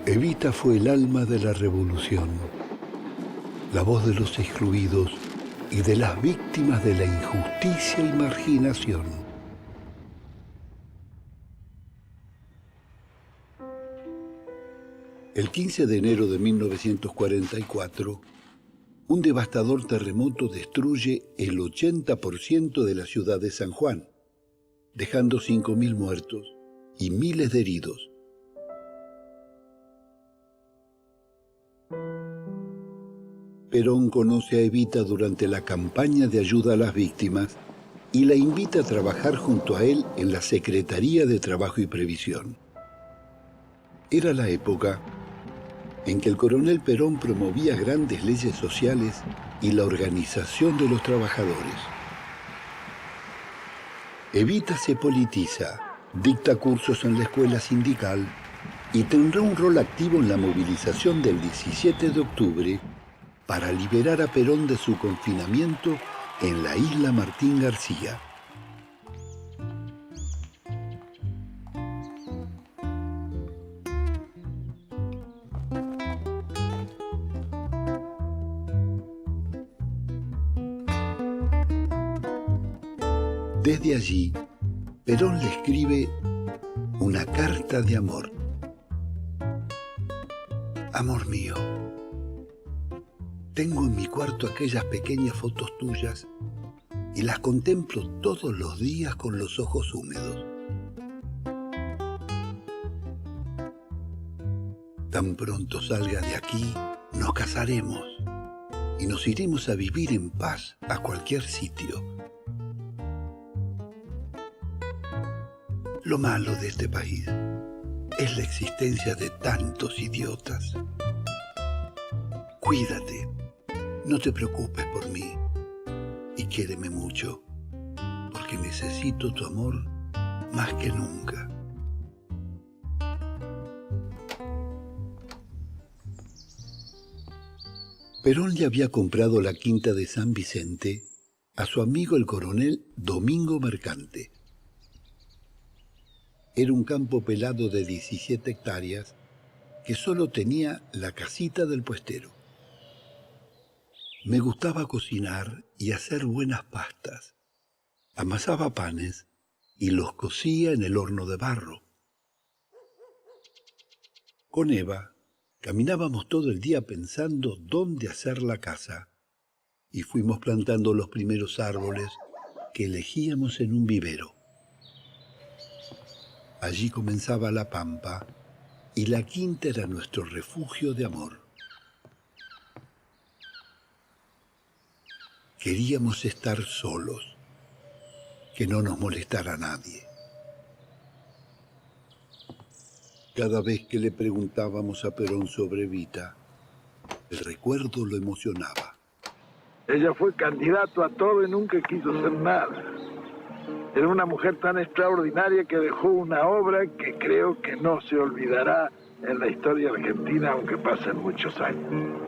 Evita fue el alma de la revolución, la voz de los excluidos y de las víctimas de la injusticia y marginación. El 15 de enero de 1944, un devastador terremoto destruye el 80% de la ciudad de San Juan, dejando 5.000 muertos y miles de heridos. Perón conoce a Evita durante la campaña de ayuda a las víctimas y la invita a trabajar junto a él en la Secretaría de Trabajo y Previsión. Era la época en que el coronel Perón promovía grandes leyes sociales y la organización de los trabajadores. Evita se politiza, dicta cursos en la escuela sindical y tendrá un rol activo en la movilización del 17 de octubre para liberar a Perón de su confinamiento en la isla Martín García. Desde allí, Perón le escribe una carta de amor. Amor mío, tengo en mi cuarto aquellas pequeñas fotos tuyas y las contemplo todos los días con los ojos húmedos. Tan pronto salga de aquí, nos casaremos y nos iremos a vivir en paz a cualquier sitio. Lo malo de este país es la existencia de tantos idiotas. Cuídate, no te preocupes por mí y quiéreme mucho, porque necesito tu amor más que nunca. Perón le había comprado la quinta de San Vicente a su amigo el coronel Domingo Mercante. Era un campo pelado de 17 hectáreas que solo tenía la casita del puestero. Me gustaba cocinar y hacer buenas pastas. Amasaba panes y los cocía en el horno de barro. Con Eva caminábamos todo el día pensando dónde hacer la casa y fuimos plantando los primeros árboles que elegíamos en un vivero. Allí comenzaba la pampa y la quinta era nuestro refugio de amor. Queríamos estar solos, que no nos molestara nadie. Cada vez que le preguntábamos a Perón sobre Evita, el recuerdo lo emocionaba. Ella fue candidato a todo y nunca quiso ser nada. Era una mujer tan extraordinaria que dejó una obra que creo que no se olvidará en la historia argentina, aunque pasen muchos años.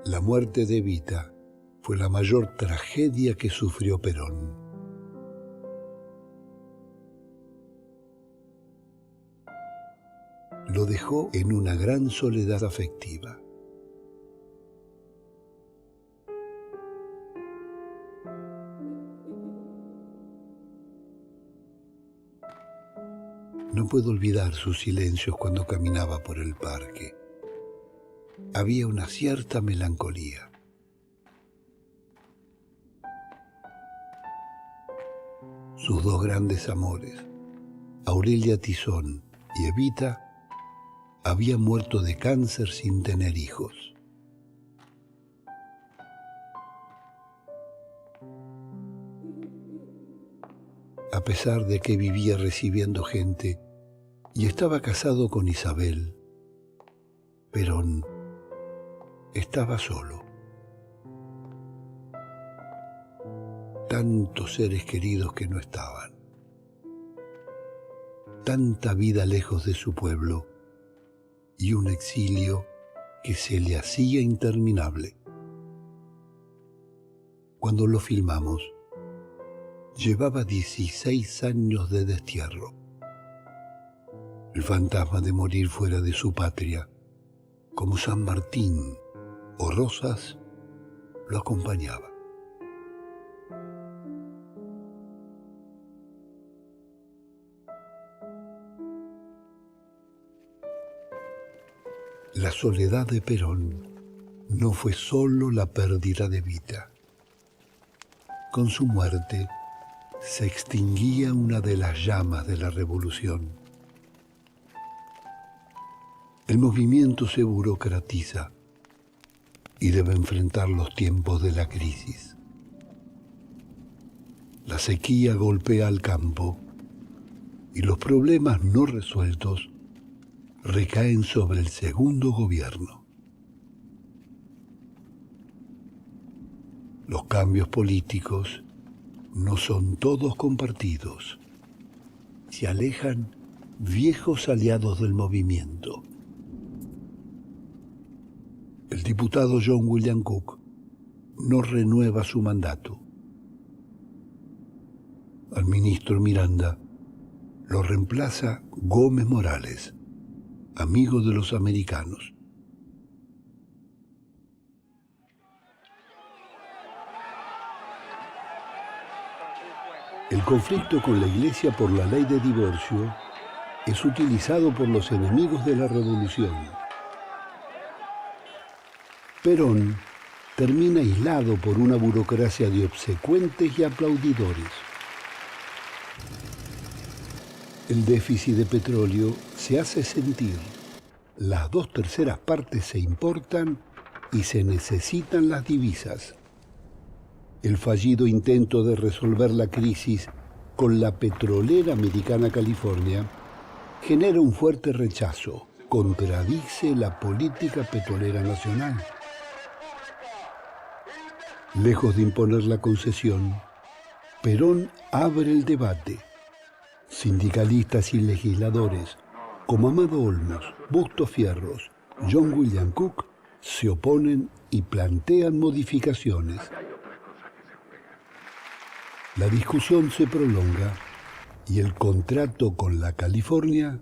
La muerte de Evita fue la mayor tragedia que sufrió Perón. Lo dejó en una gran soledad afectiva. No puedo olvidar sus silencios cuando caminaba por el parque. Había una cierta melancolía. Sus dos grandes amores, Aurelia Tizón y Evita, habían muerto de cáncer sin tener hijos. A pesar de que vivía recibiendo gente y estaba casado con Isabel, Perón estaba solo. Tantos seres queridos que no estaban. Tanta vida lejos de su pueblo y un exilio que se le hacía interminable. Cuando lo filmamos, llevaba 16 años de destierro. El fantasma de morir fuera de su patria, como San Martín o Rosas, lo acompañaba. La soledad de Perón no fue solo la pérdida de Evita. Con su muerte se extinguía una de las llamas de la revolución. El movimiento se burocratiza y debe enfrentar los tiempos de la crisis. La sequía golpea al campo y los problemas no resueltos recaen sobre el segundo gobierno. Los cambios políticos no son todos compartidos. Se alejan viejos aliados del movimiento. El diputado John William Cook no renueva su mandato. Al ministro Miranda lo reemplaza Gómez Morales, amigo de los americanos. El conflicto con la Iglesia por la ley de divorcio es utilizado por los enemigos de la revolución. Perón termina aislado por una burocracia de obsecuentes y aplaudidores. El déficit de petróleo se hace sentir. Las 2/3 partes se importan y se necesitan las divisas. El fallido intento de resolver la crisis con la petrolera americana California genera un fuerte rechazo, contradice la política petrolera nacional. Lejos de imponer la concesión, Perón abre el debate. Sindicalistas y legisladores como Amado Olmos, Busto Fierros, John William Cook se oponen y plantean modificaciones. La discusión se prolonga y el contrato con la California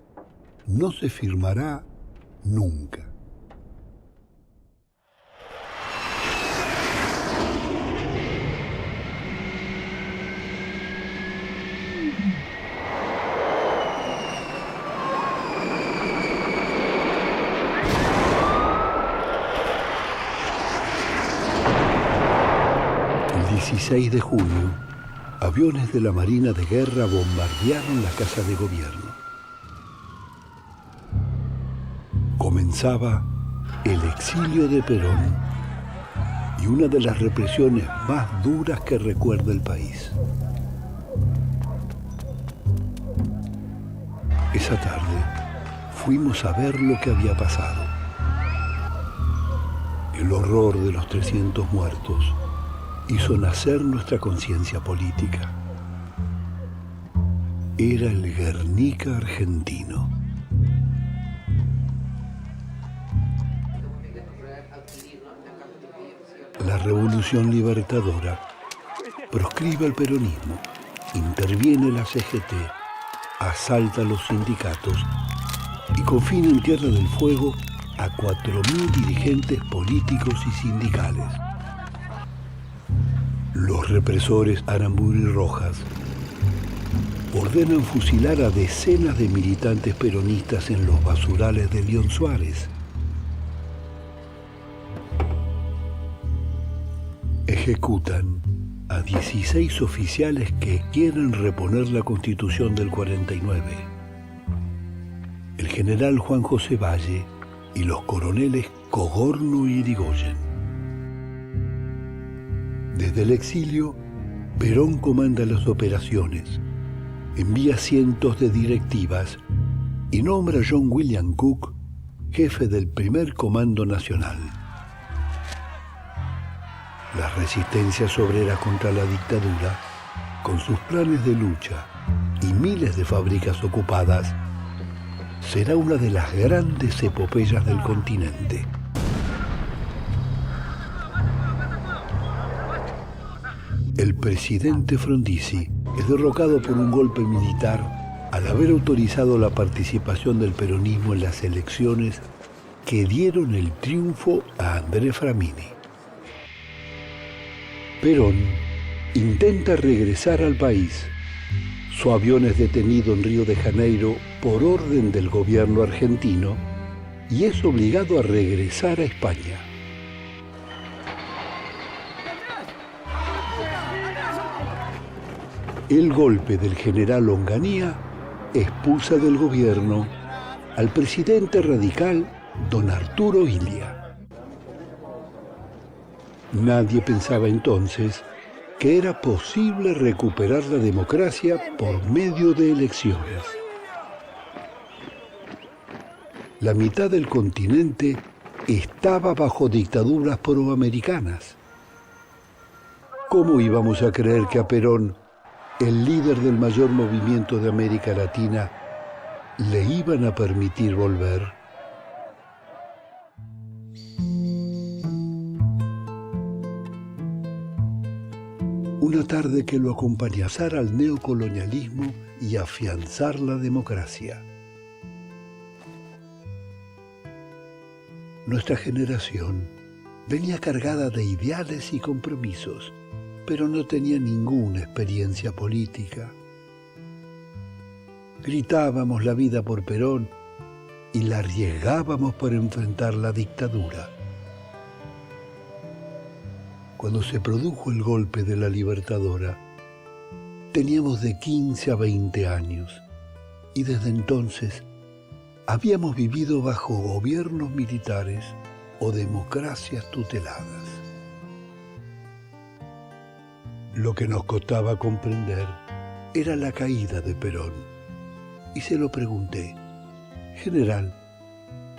no se firmará nunca. El 16 de junio, aviones de la Marina de Guerra bombardearon la Casa de Gobierno. Comenzaba el exilio de Perón y una de las represiones más duras que recuerda el país. Esa tarde fuimos a ver lo que había pasado. El horror de los 300 muertos hizo nacer nuestra conciencia política. Era el Guernica argentino. La revolución libertadora proscribe al peronismo, interviene la CGT, asalta a los sindicatos y confina en Tierra del Fuego a 4.000 dirigentes políticos y sindicales. Los represores Aramburu y Rojas ordenan fusilar a decenas de militantes peronistas en los basurales de León Suárez. Ejecutan a 16 oficiales que quieren reponer la Constitución del 49. El general Juan José Valle y los coroneles Cogorno y Irigoyen. Desde el exilio, Perón comanda las operaciones, envía cientos de directivas y nombra a John William Cook jefe del primer Comando Nacional. Las resistencias obreras contra la dictadura, con sus planes de lucha y miles de fábricas ocupadas, será una de las grandes epopeyas del continente. El presidente Frondizi es derrocado por un golpe militar al haber autorizado la participación del peronismo en las elecciones que dieron el triunfo a André Framini. Perón intenta regresar al país. Su avión es detenido en Río de Janeiro por orden del gobierno argentino y es obligado a regresar a España. El golpe del general Onganía expulsa del gobierno al presidente radical don Arturo Illia. Nadie pensaba entonces que era posible recuperar la democracia por medio de elecciones. La mitad del continente estaba bajo dictaduras proamericanas. ¿Cómo íbamos a creer que a Perón, el líder del mayor movimiento de América Latina, le iban a permitir volver? Una tarde que lo acompaña al neocolonialismo y afianzar la democracia. Nuestra generación venía cargada de ideales y compromisos, pero no tenía ninguna experiencia política. Gritábamos la vida por Perón y la arriesgábamos para enfrentar la dictadura. Cuando se produjo el golpe de la Libertadora, teníamos de 15 a 20 años y desde entonces habíamos vivido bajo gobiernos militares o democracias tuteladas. Lo que nos costaba comprender era la caída de Perón y se lo pregunté: general,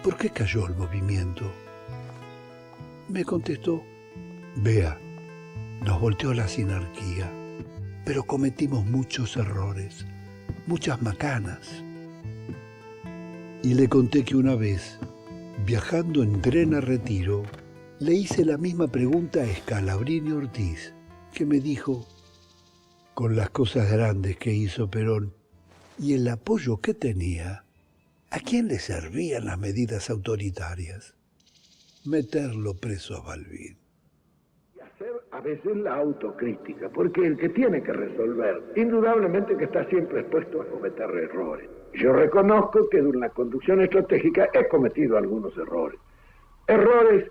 ¿por qué cayó el movimiento? Me contestó: vea, Nos volteó la sinarquía, pero cometimos muchos errores, muchas macanas. Y le conté que una vez, viajando en tren a Retiro, le hice la misma pregunta a Scalabrini Ortiz, que me dijo, con las cosas grandes que hizo Perón y el apoyo que tenía, ¿a quién le servían las medidas autoritarias? Meterlo preso a Balbín. Hacer a veces la autocrítica, porque el que tiene que resolver, indudablemente que está siempre expuesto a cometer errores. Yo reconozco que en la conducción estratégica he cometido algunos errores. Errores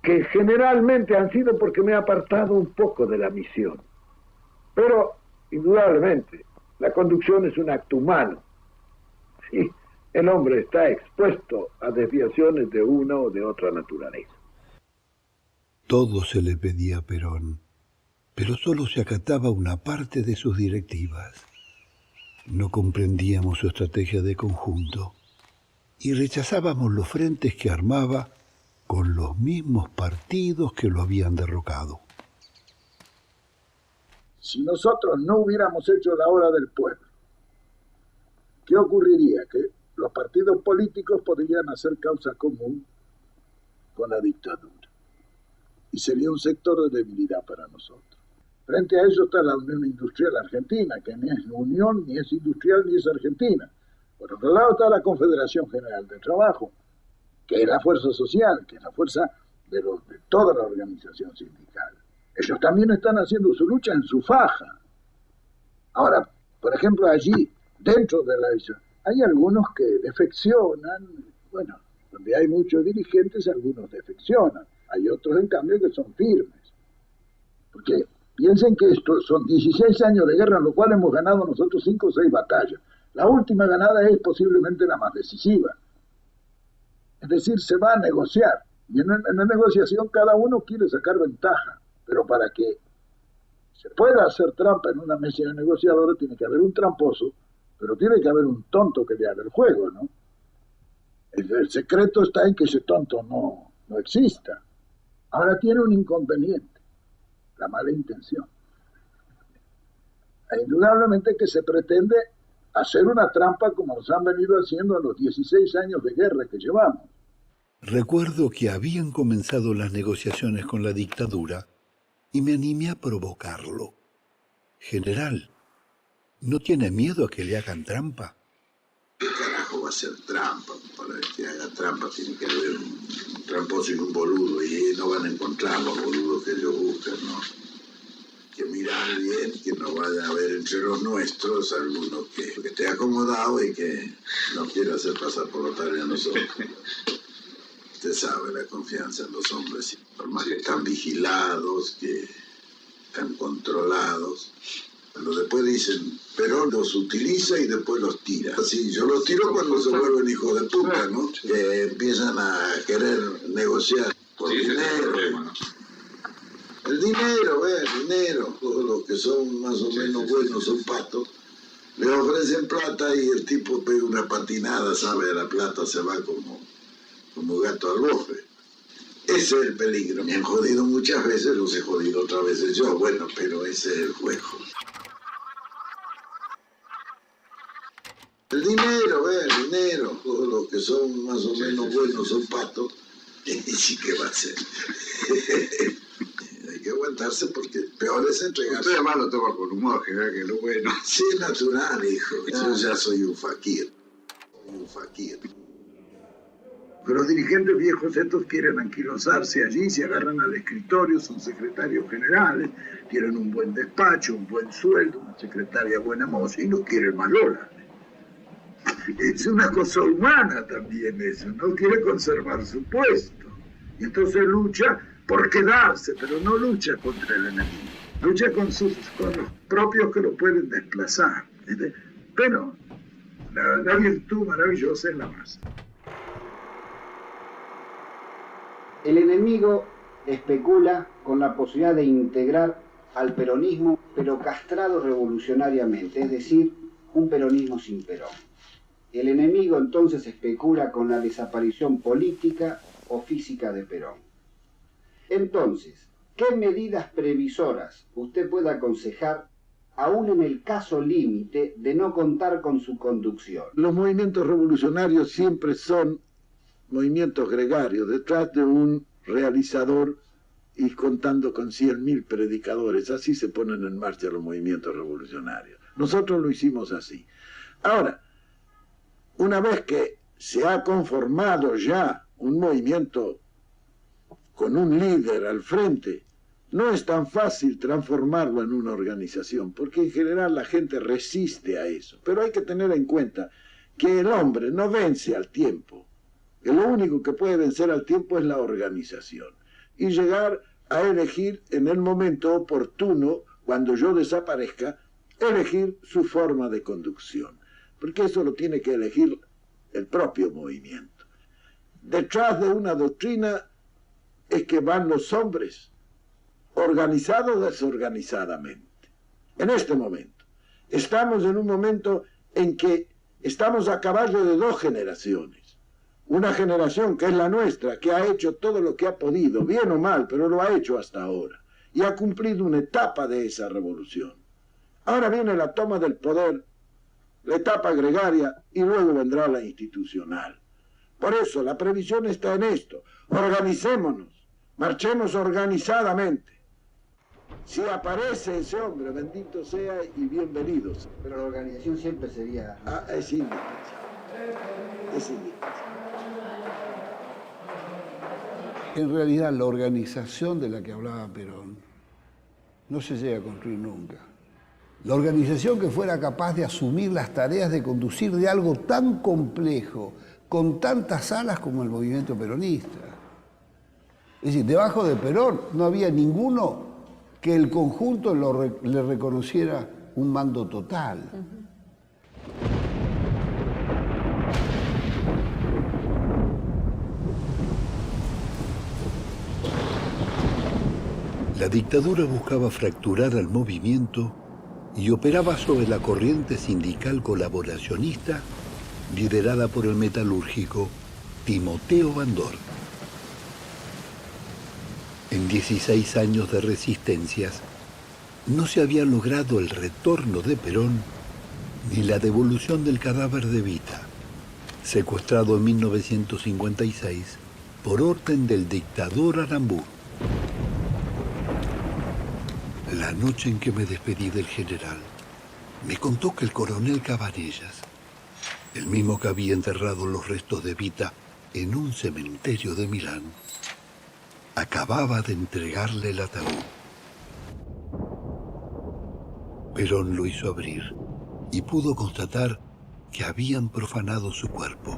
que generalmente han sido porque me he apartado un poco de la misión. Pero, indudablemente, la conducción es un acto humano. Sí, el hombre está expuesto a desviaciones de una o de otra naturaleza. Todo se le pedía a Perón, pero solo se acataba una parte de sus directivas. No comprendíamos su estrategia de conjunto y rechazábamos los frentes que armaba con los mismos partidos que lo habían derrocado. Si nosotros no hubiéramos hecho la obra del pueblo, ¿qué ocurriría? Que los partidos políticos podrían hacer causa común con la dictadura. Y sería un sector de debilidad para nosotros. Frente a eso está la Unión Industrial Argentina, que ni es unión, ni es industrial, ni es argentina. Por otro lado está la Confederación General del Trabajo, que es la fuerza social, que es la fuerza de toda la organización sindical. Ellos también están haciendo su lucha en su faja. Ahora, por ejemplo, allí, dentro de la isla, hay algunos que defeccionan. Bueno, donde hay muchos dirigentes, algunos defeccionan. Hay otros, en cambio, que son firmes. Porque piensen que esto son 16 años de guerra, en lo cual hemos ganado nosotros 5 o 6 batallas. La última ganada es posiblemente la más decisiva. Es decir, se va a negociar. Y en la negociación cada uno quiere sacar ventaja. Pero para que se pueda hacer trampa en una mesa de negociadores, tiene que haber un tramposo, pero tiene que haber un tonto que le haga el juego, ¿no? El secreto está en que ese tonto no exista. Ahora tiene un inconveniente, la mala intención. E indudablemente que se pretende hacer una trampa como nos han venido haciendo en los 16 años de guerra que llevamos. Recuerdo que habían comenzado las negociaciones con la dictadura y me animé a provocarlo. General, ¿no tiene miedo a que le hagan trampa? ¿Qué carajo va a ser trampa? Para que haga trampa tiene que haber un tramposo y un boludo, y no van a encontrar los boludos que ellos buscan, ¿no? Que mirar bien, que no vaya a haber entre los nuestros alguno que esté acomodado y que no quiera hacer pasar por otario a nosotros. Usted sabe la confianza en los hombres, por más que están vigilados, que están controlados. Pero después dicen, Perón los utiliza y después los tira. Así, yo los tiro cuando se vuelven hijos de puta, ¿no? Que empiezan a querer negociar por dinero. El dinero, el dinero. Todos los que son más o menos buenos son patos. Le ofrecen plata y el tipo pega una patinada, sabe, la plata se va como gato al bofe. Ese es el peligro. Me han jodido muchas veces, los he jodido otras veces yo. Bueno, pero ese es el juego. El dinero, el dinero. Todos los que son más o menos buenos son patos. Y sí que va a ser. Hay que aguantarse porque peor es entregarse. Usted además lo toma con humor, que vea que lo bueno. Sí, es natural, hijo. Yo ya soy un fakir. Pero los dirigentes viejos estos quieren anquilosarse allí, se agarran al escritorio, son secretarios generales, quieren un buen despacho, un buen sueldo, una secretaria buena moza y no quieren malola. Es una cosa humana también eso, no quiere conservar su puesto. Y entonces lucha por quedarse, pero no lucha contra el enemigo, lucha con los propios que lo pueden desplazar. Pero la virtud maravillosa es la masa. El enemigo especula con la posibilidad de integrar al peronismo, pero castrado revolucionariamente, es decir, un peronismo sin Perón. El enemigo entonces especula con la desaparición política o física de Perón. Entonces, ¿qué medidas previsoras usted puede aconsejar, aún en el caso límite de no contar con su conducción? Los movimientos revolucionarios siempre son movimientos gregarios, detrás de un realizador y contando con 100.000 predicadores. Así se ponen en marcha los movimientos revolucionarios. Nosotros lo hicimos así. Ahora, una vez que se ha conformado ya un movimiento con un líder al frente, no es tan fácil transformarlo en una organización, porque en general la gente resiste a eso. Pero hay que tener en cuenta que el hombre no vence al tiempo. Que lo único que puede vencer al tiempo es la organización. Y llegar a elegir en el momento oportuno, cuando yo desaparezca, elegir su forma de conducción. Porque eso lo tiene que elegir el propio movimiento. Detrás de una doctrina es que van los hombres, organizados o desorganizadamente. En este momento, estamos en un momento en que estamos a caballo de dos generaciones. Una generación que es la nuestra, que ha hecho todo lo que ha podido, bien o mal, pero lo ha hecho hasta ahora, y ha cumplido una etapa de esa revolución. Ahora viene la toma del poder, la etapa gregaria, y luego vendrá la institucional. Por eso la previsión está en esto: organicémonos, marchemos organizadamente. Si aparece ese hombre, bendito sea y bienvenido sea. Pero la organización siempre sería... Es indispensable. Es indispensable. En realidad, la organización de la que hablaba Perón no se llega a construir nunca. La organización que fuera capaz de asumir las tareas de conducir de algo tan complejo, con tantas alas como el movimiento peronista. Es decir, debajo de Perón no había ninguno que el conjunto le reconociera un mando total. La dictadura buscaba fracturar al movimiento y operaba sobre la corriente sindical colaboracionista liderada por el metalúrgico Timoteo Bandor. En 16 años de resistencias, no se había logrado el retorno de Perón ni la devolución del cadáver de Evita, secuestrado en 1956 por orden del dictador Aramburu. La noche en que me despedí del general, me contó que el coronel Cabanellas, el mismo que había enterrado los restos de Evita en un cementerio de Milán, acababa de entregarle el ataúd. Perón lo hizo abrir y pudo constatar que habían profanado su cuerpo.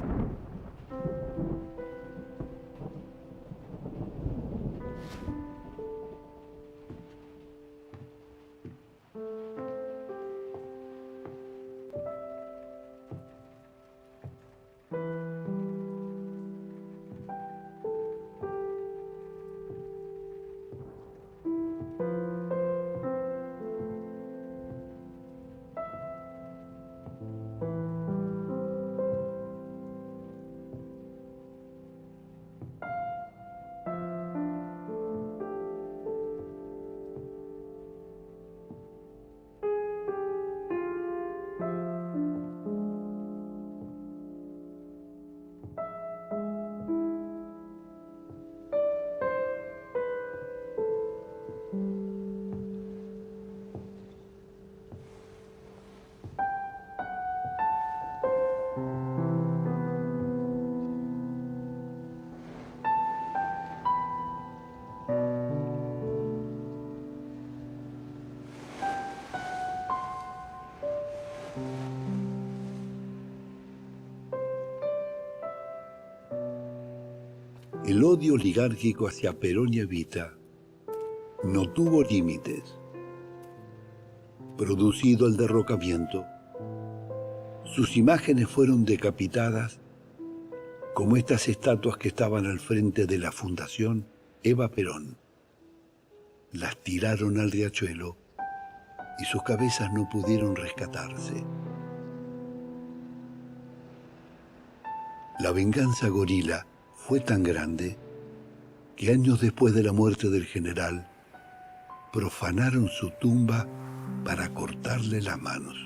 El odio oligárquico hacia Perón y Evita no tuvo límites. Producido el derrocamiento, sus imágenes fueron decapitadas como estas estatuas que estaban al frente de la Fundación Eva Perón. Las tiraron al riachuelo y sus cabezas no pudieron rescatarse. La venganza gorila fue tan grande que años después de la muerte del general, profanaron su tumba para cortarle las manos.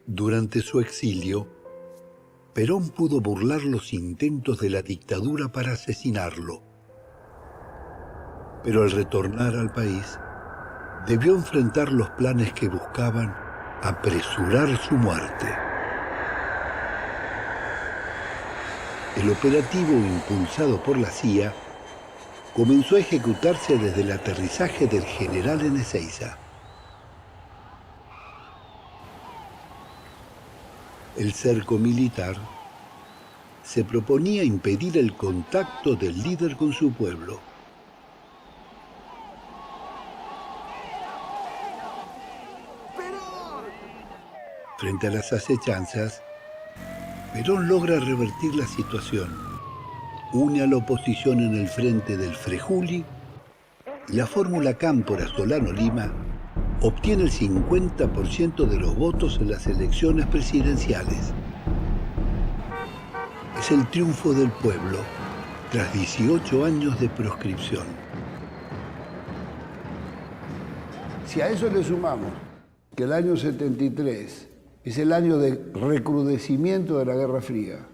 Durante su exilio, Perón pudo burlar los intentos de la dictadura para asesinarlo. Pero al retornar al país, debió enfrentar los planes que buscaban apresurar su muerte. El operativo impulsado por la CIA comenzó a ejecutarse desde el aterrizaje del general en Ezeiza. El cerco militar se proponía impedir el contacto del líder con su pueblo. Frente a las acechanzas, Perón logra revertir la situación. Une a la oposición en el frente del Frejuli y la fórmula Cámpora-Solano-Lima obtiene el 50% de los votos en las elecciones presidenciales. Es el triunfo del pueblo tras 18 años de proscripción. Si a eso le sumamos que el año 73 es el año de recrudecimiento de la Guerra Fría,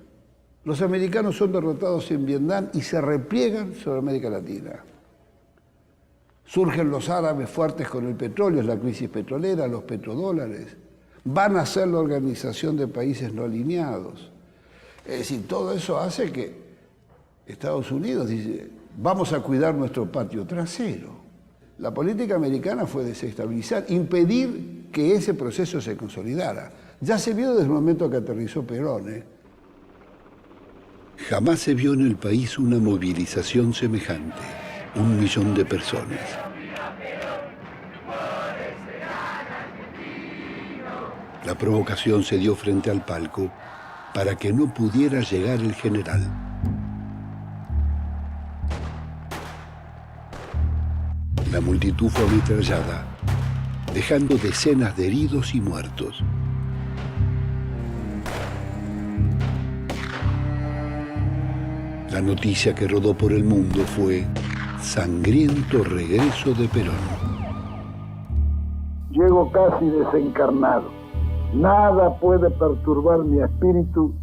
los americanos son derrotados en Vietnam y se repliegan sobre América Latina. Surgen los árabes fuertes con el petróleo, es la crisis petrolera, los petrodólares. Van a ser la Organización de Países No Alineados. Es decir, todo eso hace que Estados Unidos dice, vamos a cuidar nuestro patio trasero. La política americana fue desestabilizar, impedir que ese proceso se consolidara. Ya se vio desde el momento que aterrizó Perón. Jamás se vio en el país una movilización semejante. 1 millón de personas. La provocación se dio frente al palco para que no pudiera llegar el general. La multitud fue ametrallada, dejando decenas de heridos y muertos. La noticia que rodó por el mundo fue sangriento regreso de Perón. Llego casi desencarnado. Nada puede perturbar mi espíritu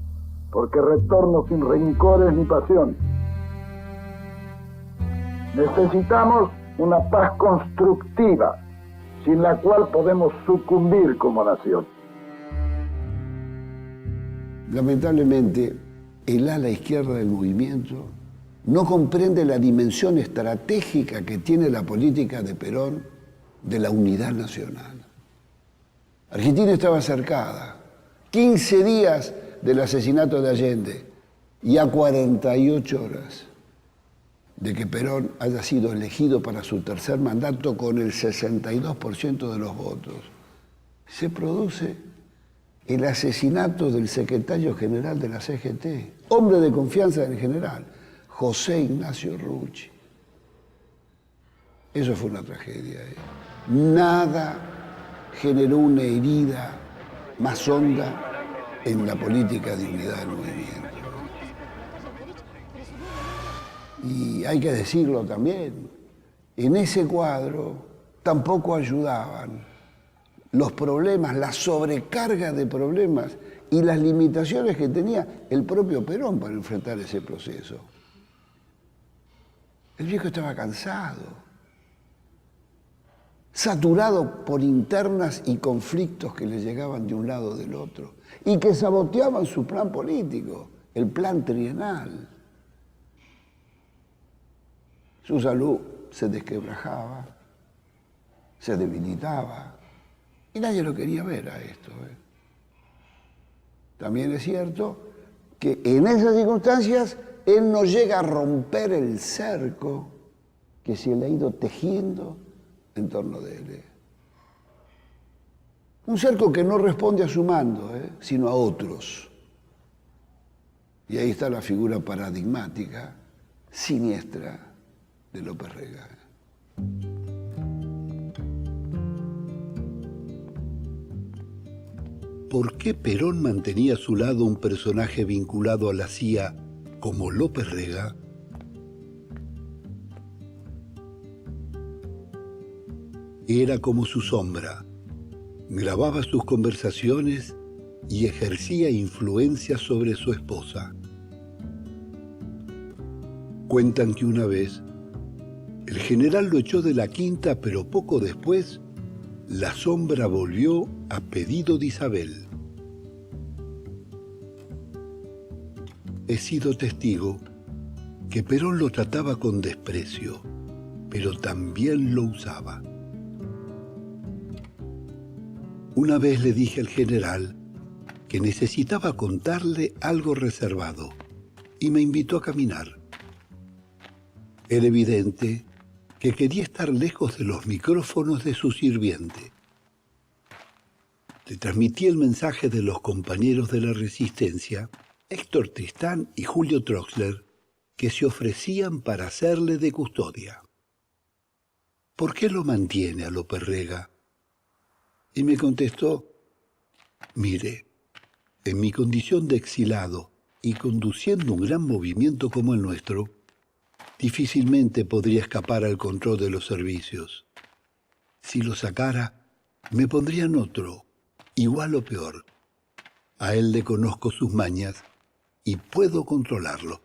porque retorno sin rencores ni pasiones. Necesitamos una paz constructiva, sin la cual podemos sucumbir como nación. Lamentablemente, el ala izquierda del movimiento no comprende la dimensión estratégica que tiene la política de Perón de la unidad nacional. Argentina estaba cercada, 15 días del asesinato de Allende y a 48 horas de que Perón haya sido elegido para su tercer mandato con el 62% de los votos. Se produce el asesinato del secretario general de la CGT, hombre de confianza del general, José Ignacio Rucci. Eso fue una tragedia. Nada generó una herida más honda en la política de unidad del movimiento. Y hay que decirlo también, en ese cuadro tampoco ayudaban los problemas, la sobrecarga de problemas y las limitaciones que tenía el propio Perón para enfrentar ese proceso. El viejo estaba cansado, saturado por internas y conflictos que le llegaban de un lado o del otro y que saboteaban su plan político, el plan trienal. Su salud se desquebrajaba, se debilitaba y nadie lo quería ver a esto. También es cierto que en esas circunstancias él no llega a romper el cerco que se le ha ido tejiendo en torno de él. Un cerco que no responde a su mando, sino a otros. Y ahí está la figura paradigmática, siniestra, de López Rega. ¿Por qué Perón mantenía a su lado un personaje vinculado a la CIA como López Rega, era como su sombra. Grababa sus conversaciones y ejercía influencia sobre su esposa. Cuentan que una vez el general lo echó de la quinta, pero poco después la sombra volvió a pedido de Isabel. He sido testigo que Perón lo trataba con desprecio, pero también lo usaba. Una vez le dije al general que necesitaba contarle algo reservado y me invitó a caminar. Era evidente que quería estar lejos de los micrófonos de su sirviente. Le transmití el mensaje de los compañeros de la Resistencia, Héctor Tristán y Julio Troxler, que se ofrecían para hacerle de custodia. ¿Por qué lo mantiene a López Rega? Y me contestó, mire, en mi condición de exilado y conduciendo un gran movimiento como el nuestro, difícilmente podría escapar al control de los servicios. Si lo sacara, me pondrían otro, igual o peor. A él le conozco sus mañas y puedo controlarlo.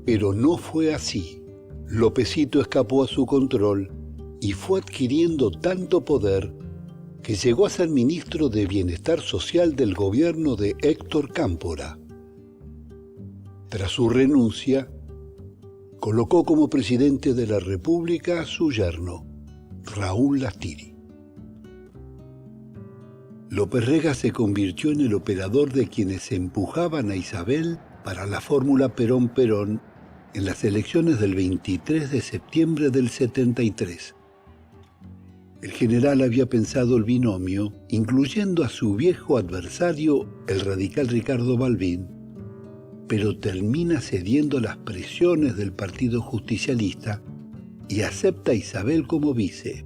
Pero no fue así. Lópezito escapó a su control y fue adquiriendo tanto poder que llegó a ser ministro de Bienestar Social del gobierno de Héctor Cámpora. Tras su renuncia, colocó como presidente de la República a su yerno, Raúl Lastiri. López Rega se convirtió en el operador de quienes empujaban a Isabel para la fórmula Perón-Perón en las elecciones del 23 de septiembre del 73. El general había pensado el binomio, incluyendo a su viejo adversario, el radical Ricardo Balbín, pero termina cediendo a las presiones del Partido Justicialista y acepta a Isabel como vice.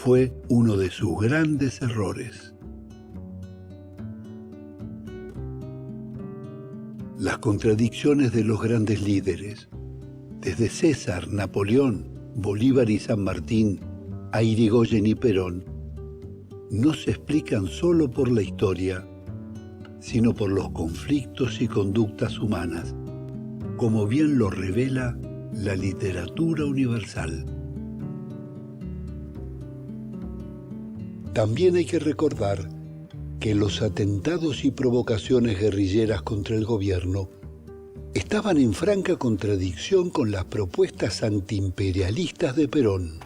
Fue uno de sus grandes errores. Las contradicciones de los grandes líderes, desde César, Napoleón, Bolívar y San Martín, a Irigoyen y Perón, no se explican solo por la historia, sino por los conflictos y conductas humanas, como bien lo revela la literatura universal. También hay que recordar que los atentados y provocaciones guerrilleras contra el gobierno estaban en franca contradicción con las propuestas antiimperialistas de Perón.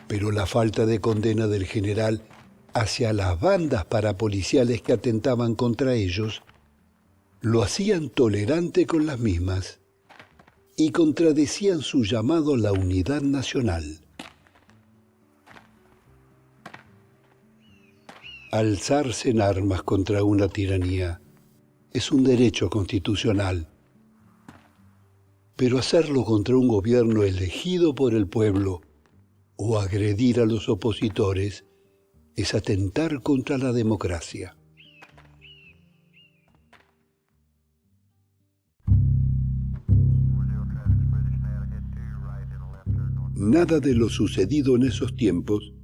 Pero la falta de condena del general hacia las bandas parapoliciales que atentaban contra ellos lo hacían tolerante con las mismas y contradecían su llamado a la unidad nacional. Alzarse en armas contra una tiranía es un derecho constitucional, pero hacerlo contra un gobierno elegido por el pueblo o agredir a los opositores es atentar contra la democracia. Nada de lo sucedido en esos tiempos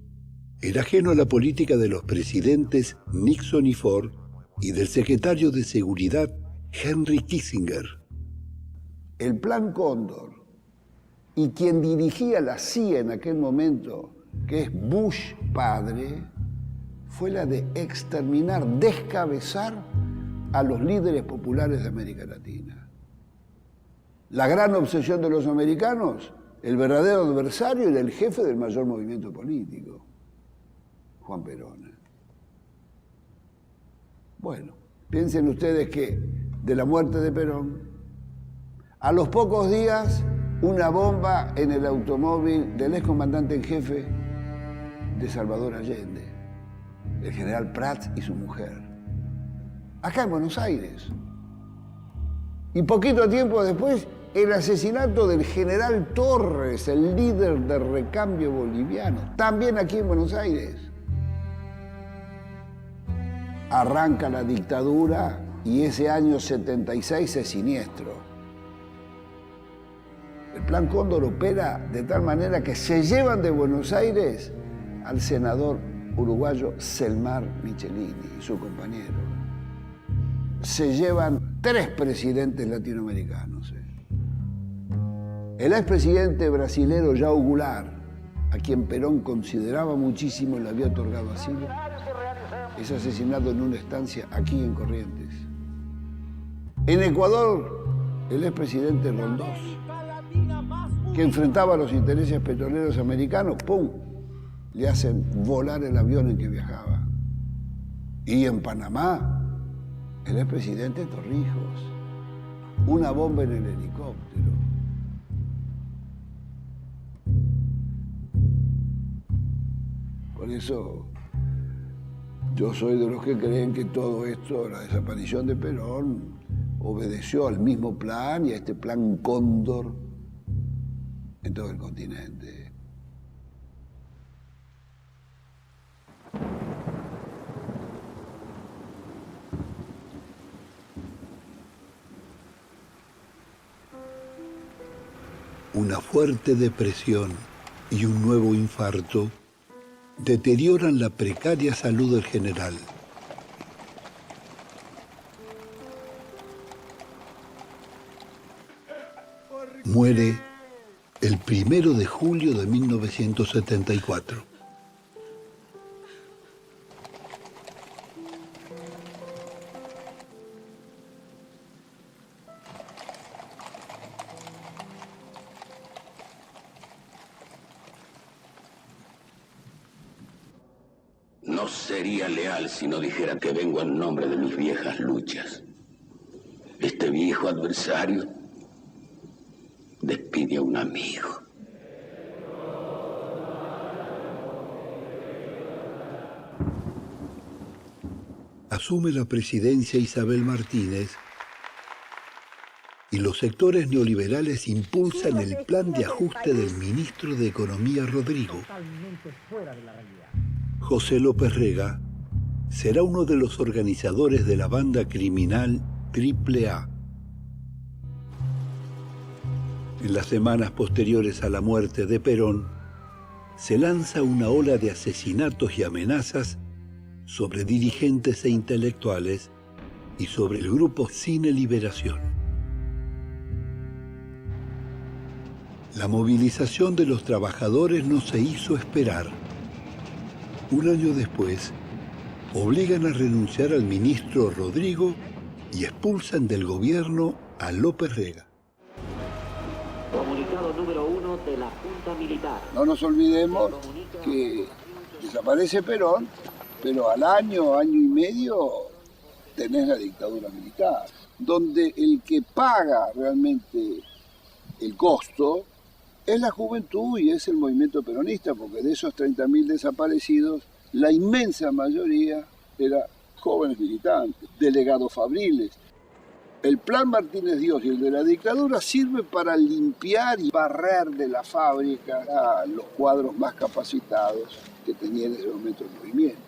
era ajeno a la política de los presidentes Nixon y Ford y del secretario de Seguridad Henry Kissinger. El Plan Cóndor y quien dirigía la CIA en aquel momento, que es Bush padre, fue la de exterminar, descabezar a los líderes populares de América Latina. La gran obsesión de los americanos, el verdadero adversario era el jefe del mayor movimiento político, Juan Perón. Bueno, piensen ustedes que de la muerte de Perón, a los pocos días, una bomba en el automóvil del excomandante en jefe de Salvador Allende, el general Prats y su mujer, acá en Buenos Aires. Y poquito tiempo después, el asesinato del general Torres, el líder del recambio boliviano, también aquí en Buenos Aires. arranca la dictadura y ese año 76 es siniestro. El Plan Cóndor opera de tal manera que se llevan de Buenos Aires al senador uruguayo Selmar Michelini y su compañero. Se llevan 3 presidentes latinoamericanos. El expresidente brasilero João Goulart, a quien Perón consideraba muchísimo y le había otorgado asilo, es asesinado en una estancia aquí en Corrientes. En Ecuador, el expresidente Rondós, que enfrentaba los intereses petroleros americanos, ¡pum!, le hacen volar el avión en que viajaba. Y en Panamá, el expresidente Torrijos, una bomba en el helicóptero. Por eso, yo soy de los que creen que todo esto, la desaparición de Perón, obedeció al mismo plan y a este plan Cóndor en todo el continente. Una fuerte depresión y un nuevo infarto deterioran la precaria salud del general. Muere el 1 de julio de 1974. No sería leal si no dijera que vengo en nombre de mis viejas luchas. Este viejo adversario despide a un amigo. Asume la presidencia Isabel Martínez y los sectores neoliberales impulsan el plan de ajuste del ministro de Economía Rodrigo. José López Rega será uno de los organizadores de la banda criminal AAA. En las semanas posteriores a la muerte de Perón, se lanza una ola de asesinatos y amenazas sobre dirigentes e intelectuales y sobre el grupo Cine Liberación. La movilización de los trabajadores no se hizo esperar. Un año después, obligan a renunciar al ministro Rodrigo y expulsan del gobierno a López Rega. Comunicado número 1 de la Junta Militar. No nos olvidemos que desaparece Perón, pero al año, año y medio, tenés la dictadura militar, donde el que paga realmente el costo es la juventud y es el movimiento peronista, porque de esos 30.000 desaparecidos, la inmensa mayoría era jóvenes militantes, delegados fabriles. El plan Martínez Dios y el de la dictadura sirve para limpiar y barrer de la fábrica a los cuadros más capacitados que tenía en ese momento el movimiento.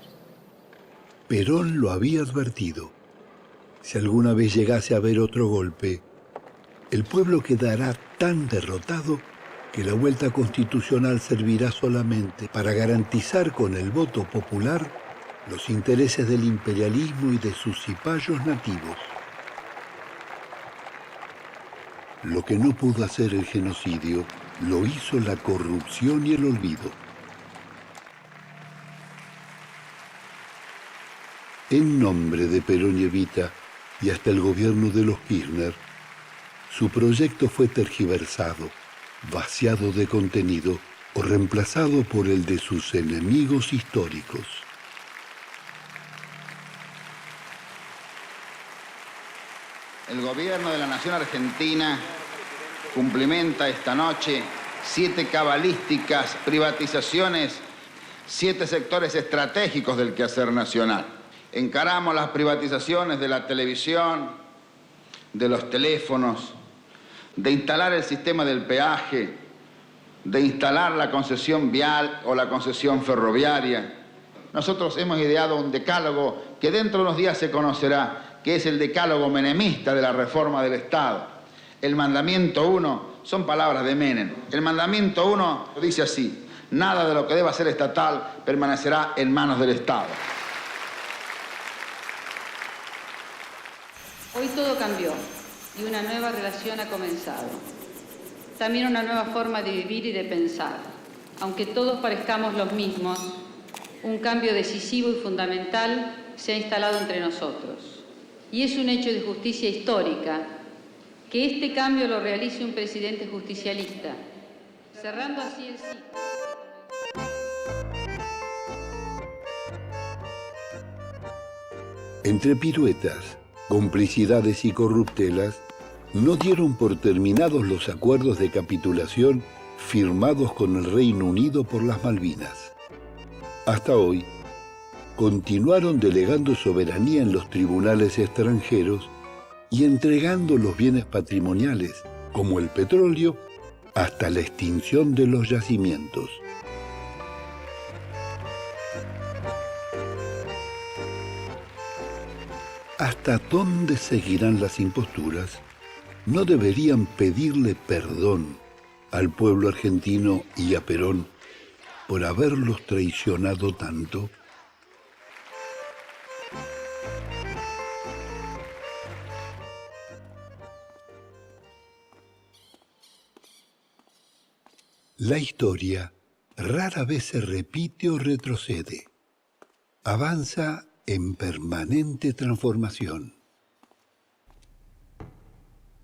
Perón lo había advertido. Si alguna vez llegase a haber otro golpe, el pueblo quedará tan derrotado que la vuelta constitucional servirá solamente para garantizar con el voto popular los intereses del imperialismo y de sus cipayos nativos. Lo que no pudo hacer el genocidio, lo hizo la corrupción y el olvido. En nombre de Perón y Evita y hasta el gobierno de los Kirchner, su proyecto fue tergiversado, vaciado de contenido o reemplazado por el de sus enemigos históricos. El gobierno de la Nación Argentina cumplimenta esta noche 7 cabalísticas privatizaciones, 7 sectores estratégicos del quehacer nacional. Encaramos las privatizaciones de la televisión, de los teléfonos, de instalar el sistema del peaje, de instalar la concesión vial o la concesión ferroviaria, nosotros hemos ideado un decálogo que dentro de unos días se conocerá, que es el decálogo menemista de la reforma del Estado. El mandamiento 1 son palabras de Menem. El mandamiento 1 dice así: nada de lo que deba ser estatal permanecerá en manos del Estado. Hoy todo cambió y una nueva relación ha comenzado. También una nueva forma de vivir y de pensar. Aunque todos parezcamos los mismos, un cambio decisivo y fundamental se ha instalado entre nosotros. Y es un hecho de justicia histórica que este cambio lo realice un presidente justicialista, cerrando así el ciclo. Entre piruetas, complicidades y corruptelas, no dieron por terminados los acuerdos de capitulación firmados con el Reino Unido por las Malvinas. Hasta hoy, continuaron delegando soberanía en los tribunales extranjeros y entregando los bienes patrimoniales, como el petróleo, hasta la extinción de los yacimientos. ¿Hasta dónde seguirán las imposturas? ¿No deberían pedirle perdón al pueblo argentino y a Perón por haberlos traicionado tanto? La historia rara vez se repite o retrocede. Avanza en permanente transformación.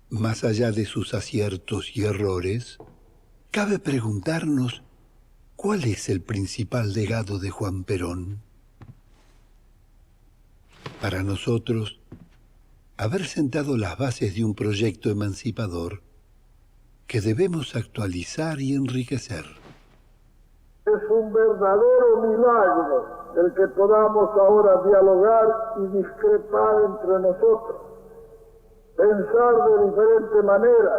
Más allá de sus aciertos y errores, cabe preguntarnos cuál es el principal legado de Juan Perón. Para nosotros, haber sentado las bases de un proyecto emancipador que debemos actualizar y enriquecer. Es un verdadero milagro el que podamos ahora dialogar y discrepar entre nosotros, pensar de diferente manera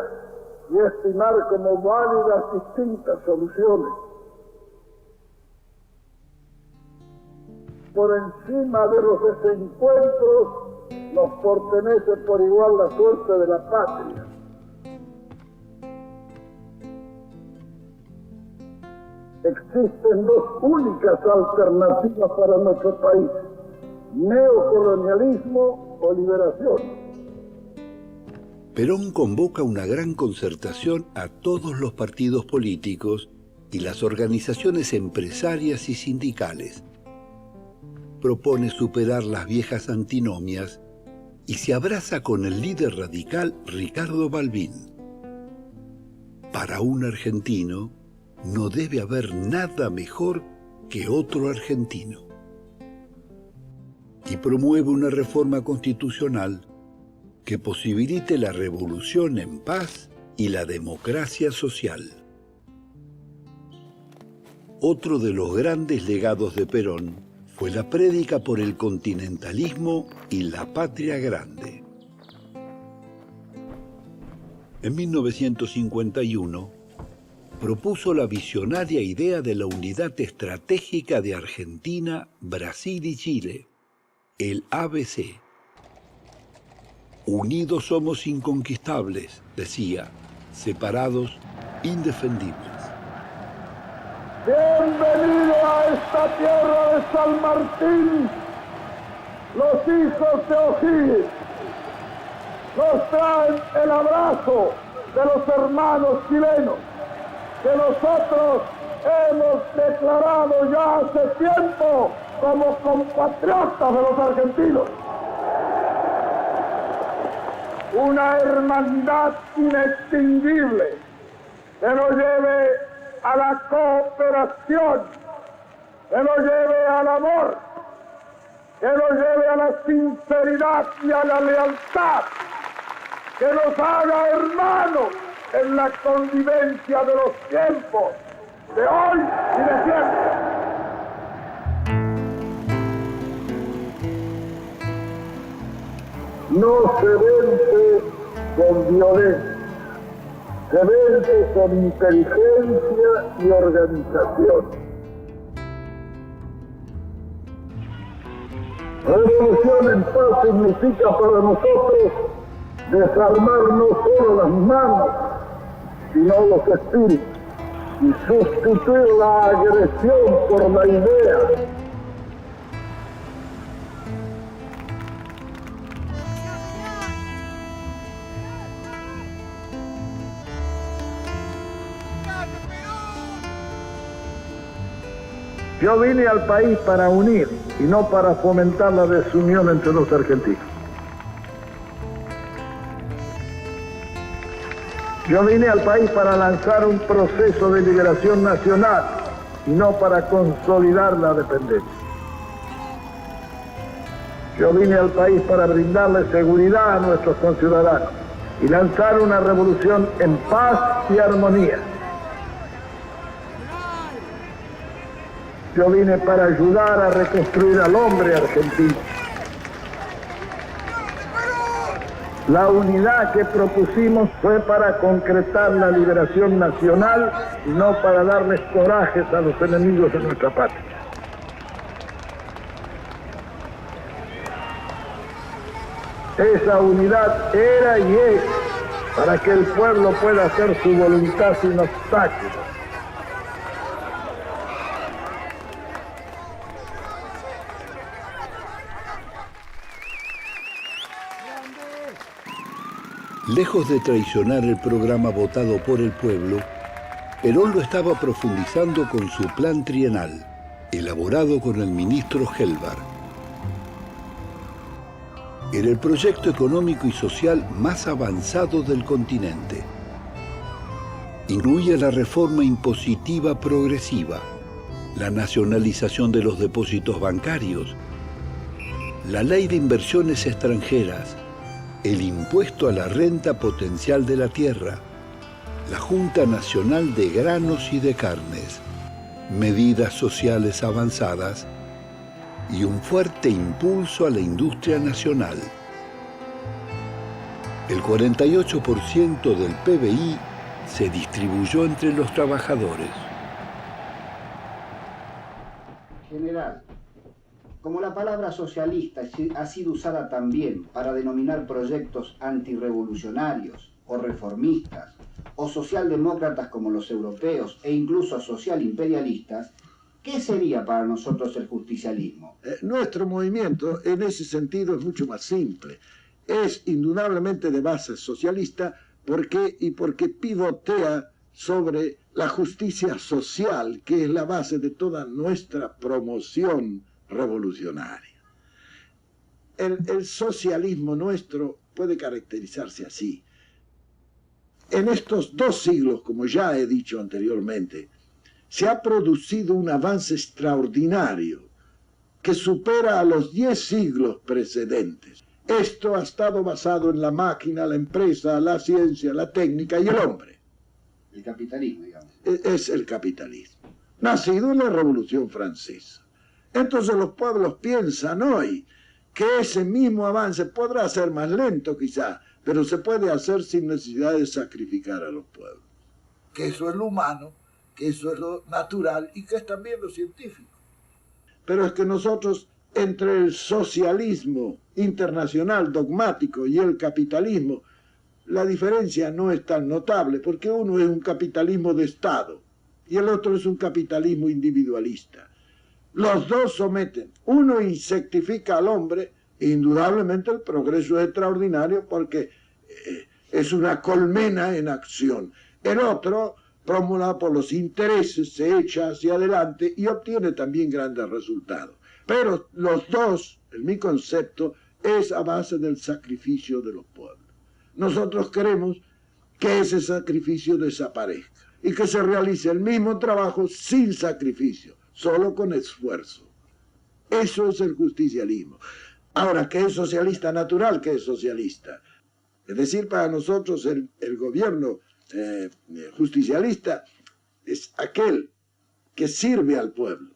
y estimar como válidas distintas soluciones. Por encima de los desencuentros nos pertenece por igual la suerte de la patria. Existen dos únicas alternativas para nuestro país: neocolonialismo o liberación. Perón convoca una gran concertación a todos los partidos políticos y las organizaciones empresarias y sindicales. Propone superar las viejas antinomias y se abraza con el líder radical Ricardo Balbín. Para un argentino, no debe haber nada mejor que otro argentino. Y promueve una reforma constitucional que posibilite la revolución en paz y la democracia social. Otro de los grandes legados de Perón fue la prédica por el continentalismo y la patria grande. En 1951, propuso la visionaria idea de la unidad estratégica de Argentina, Brasil y Chile, el ABC. Unidos somos inconquistables, decía, separados, indefendibles. Bienvenido a esta tierra de San Martín, los hijos de O'Higgins. Nos traen el abrazo de los hermanos chilenos, que nosotros hemos declarado ya hace tiempo como compatriotas de los argentinos. Una hermandad inextinguible que nos lleve a la cooperación, que nos lleve al amor, que nos lleve a la sinceridad y a la lealtad, que nos haga hermanos en la convivencia de los tiempos, de hoy y de siempre. No se vence con violencia, se vence con inteligencia y organización. Revolución en paz significa para nosotros desarmar no solo las manos, sino los espíritus, y sustituir la agresión por la idea. Yo vine al país para unir y no para fomentar la desunión entre los argentinos. Yo vine al país para lanzar un proceso de liberación nacional y no para consolidar la dependencia. Yo vine al país para brindarle seguridad a nuestros conciudadanos y lanzar una revolución en paz y armonía. Yo vine para ayudar a reconstruir al hombre argentino. La unidad que propusimos fue para concretar la liberación nacional y no para darles corajes a los enemigos de nuestra patria. Esa unidad era y es para que el pueblo pueda hacer su voluntad sin obstáculos. Lejos de traicionar el programa votado por el pueblo, Perón lo estaba profundizando con su plan trienal, elaborado con el ministro Helbar. Era el proyecto económico y social más avanzado del continente. Incluía la reforma impositiva progresiva, la nacionalización de los depósitos bancarios, la ley de inversiones extranjeras, el impuesto a la renta potencial de la tierra, la Junta Nacional de Granos y de Carnes, medidas sociales avanzadas y un fuerte impulso a la industria nacional. El 48% del PBI se distribuyó entre los trabajadores. General, como la palabra socialista ha sido usada también para denominar proyectos antirrevolucionarios o reformistas, o socialdemócratas como los europeos, e incluso socialimperialistas, ¿qué sería para nosotros el justicialismo? Nuestro movimiento en ese sentido es mucho más simple. Es indudablemente de base socialista porque pivotea sobre la justicia social, que es la base de toda nuestra promoción revolucionaria. El socialismo nuestro puede caracterizarse así. En estos 2 siglos, como ya he dicho anteriormente, se ha producido un avance extraordinario que supera a los 10 siglos precedentes. Esto ha estado basado en la máquina, la empresa, la ciencia, la técnica y el hombre. El capitalismo, digamos. Es el capitalismo, nacido en la Revolución Francesa. Entonces los pueblos piensan hoy que ese mismo avance podrá ser más lento quizá, pero se puede hacer sin necesidad de sacrificar a los pueblos. Que eso es lo humano, que eso es lo natural y que es también lo científico. Pero es que nosotros, entre el socialismo internacional dogmático y el capitalismo, la diferencia no es tan notable, porque uno es un capitalismo de Estado y el otro es un capitalismo individualista. Los dos someten, uno insectifica al hombre, e indudablemente el progreso es extraordinario porque es una colmena en acción. El otro, promulgado por los intereses, se echa hacia adelante y obtiene también grandes resultados. Pero los dos, en mi concepto, es a base del sacrificio de los pueblos. Nosotros queremos que ese sacrificio desaparezca y que se realice el mismo trabajo sin sacrificio, solo con esfuerzo. Eso es el justicialismo. Ahora, ¿qué es socialista natural? ¿Qué es socialista? Es decir, para nosotros el gobierno justicialista es aquel que sirve al pueblo,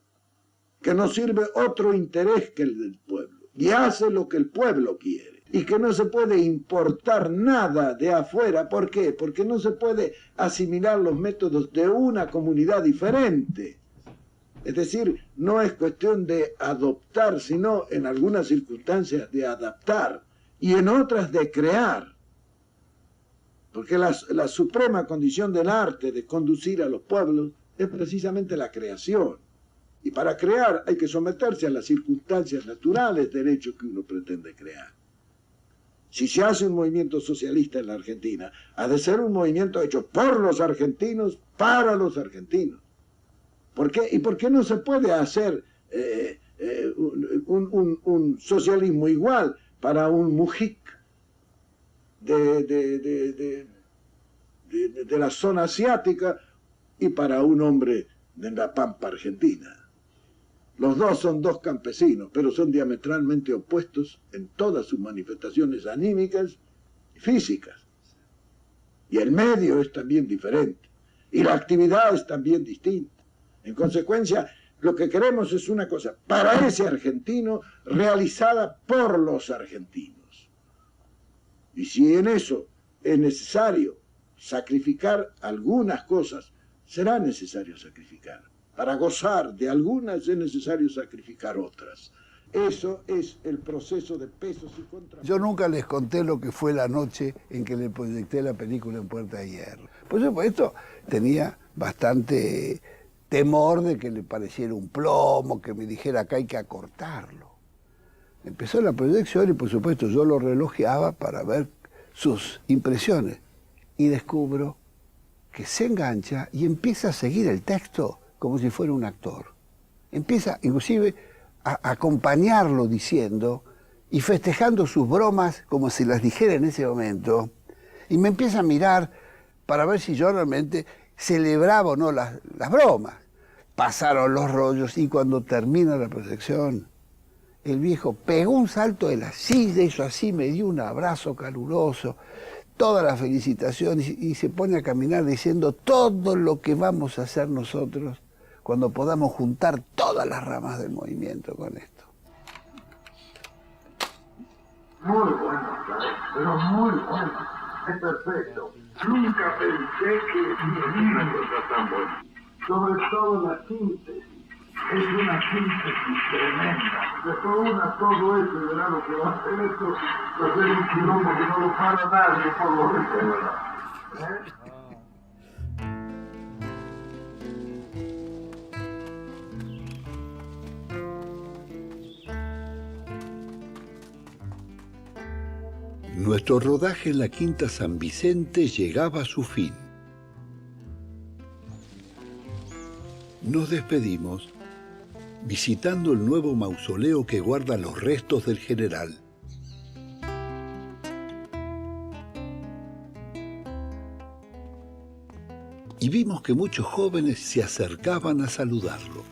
que no sirve otro interés que el del pueblo, y hace lo que el pueblo quiere, y que no se puede importar nada de afuera. ¿Por qué? Porque no se puede asimilar los métodos de una comunidad diferente. Es decir, no es cuestión de adoptar, sino en algunas circunstancias de adaptar y en otras de crear. Porque la suprema condición del arte de conducir a los pueblos es precisamente la creación. Y para crear hay que someterse a las circunstancias naturales del hecho que uno pretende crear. Si se hace un movimiento socialista en la Argentina, ha de ser un movimiento hecho por los argentinos, para los argentinos. ¿Por qué? ¿Y por qué no se puede hacer un socialismo igual para un Mujic de la zona asiática y para un hombre de la Pampa argentina? Los dos son dos campesinos, pero son diametralmente opuestos en todas sus manifestaciones anímicas y físicas. Y el medio es también diferente. Y la actividad es también distinta. En consecuencia, lo que queremos es una cosa para ese argentino realizada por los argentinos. Y si en eso es necesario sacrificar algunas cosas, será necesario sacrificar. Para gozar de algunas es necesario sacrificar otras. Eso es el proceso de pesos y contrapesos. Yo nunca les conté lo que fue la noche en que le proyecté la película en Puerta de Hierro. Por supuesto, tenía bastante temor de que le pareciera un plomo, que me dijera que hay que acortarlo. Empezó la proyección y por supuesto yo lo relojeaba para ver sus impresiones. Y descubro que se engancha y empieza a seguir el texto como si fuera un actor. Empieza inclusive a acompañarlo diciendo y festejando sus bromas como si las dijera en ese momento. Y me empieza a mirar para ver si yo realmente celebraba o no las bromas. Pasaron los rollos y cuando termina la proyección, el viejo pegó un salto de la silla, hizo así, me dio un abrazo caluroso, todas las felicitaciones y se pone a caminar diciendo todo lo que vamos a hacer nosotros cuando podamos juntar todas las ramas del movimiento con esto. Muy bueno, pero muy bueno. Es perfecto. Nunca pensé que mi una cosa tan buena. Sobre todo la síntesis. Es una síntesis tremenda. Después una todo eso y verá lo que va a hacer esto. Va a ser un quilombo que no lo para nadie por lo que Nuestro rodaje en la Quinta San Vicente llegaba a su fin. Nos despedimos visitando el nuevo mausoleo que guarda los restos del general. Y vimos que muchos jóvenes se acercaban a saludarlo.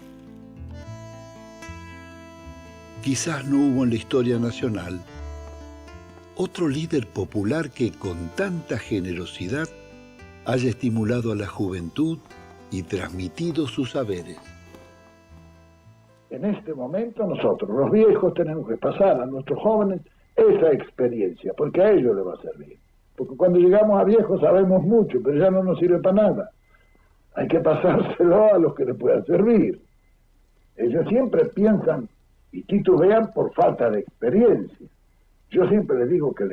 Quizás no hubo en la historia nacional otro líder popular que con tanta generosidad haya estimulado a la juventud y transmitido sus saberes. En este momento nosotros, los viejos, tenemos que pasar a nuestros jóvenes esa experiencia, porque a ellos les va a servir. Porque cuando llegamos a viejos sabemos mucho, pero ya no nos sirve para nada. Hay que pasárselo a los que les pueda servir. Ellos siempre piensan y titubean por falta de experiencia. Yo siempre les digo que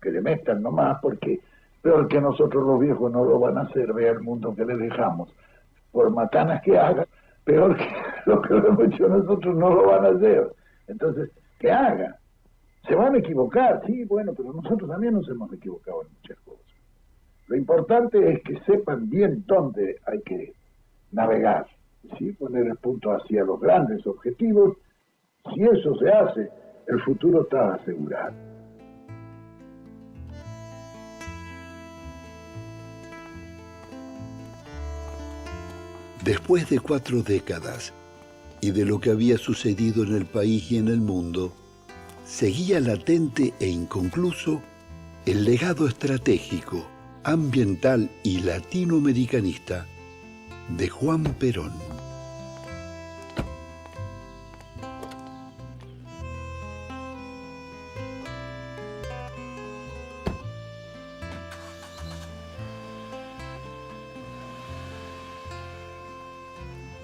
le metan nomás, porque peor que nosotros los viejos no lo van a hacer, vea el mundo que les dejamos. Por matanas que hagan, peor que lo que hemos hecho nosotros no lo van a hacer. Entonces, que hagan. Se van a equivocar, sí, bueno, pero nosotros también nos hemos equivocado en muchas cosas. Lo importante es que sepan bien dónde hay que navegar, ¿sí? Poner el punto hacia los grandes objetivos. Si eso se hace, el futuro está asegurado. Después de 4 décadas y de lo que había sucedido en el país y en el mundo, seguía latente e inconcluso el legado estratégico, ambiental y latinoamericanista de Juan Perón.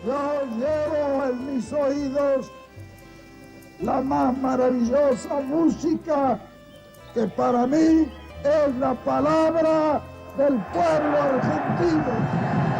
Yo llevo en mis oídos la más maravillosa música que para mí es la palabra del pueblo argentino.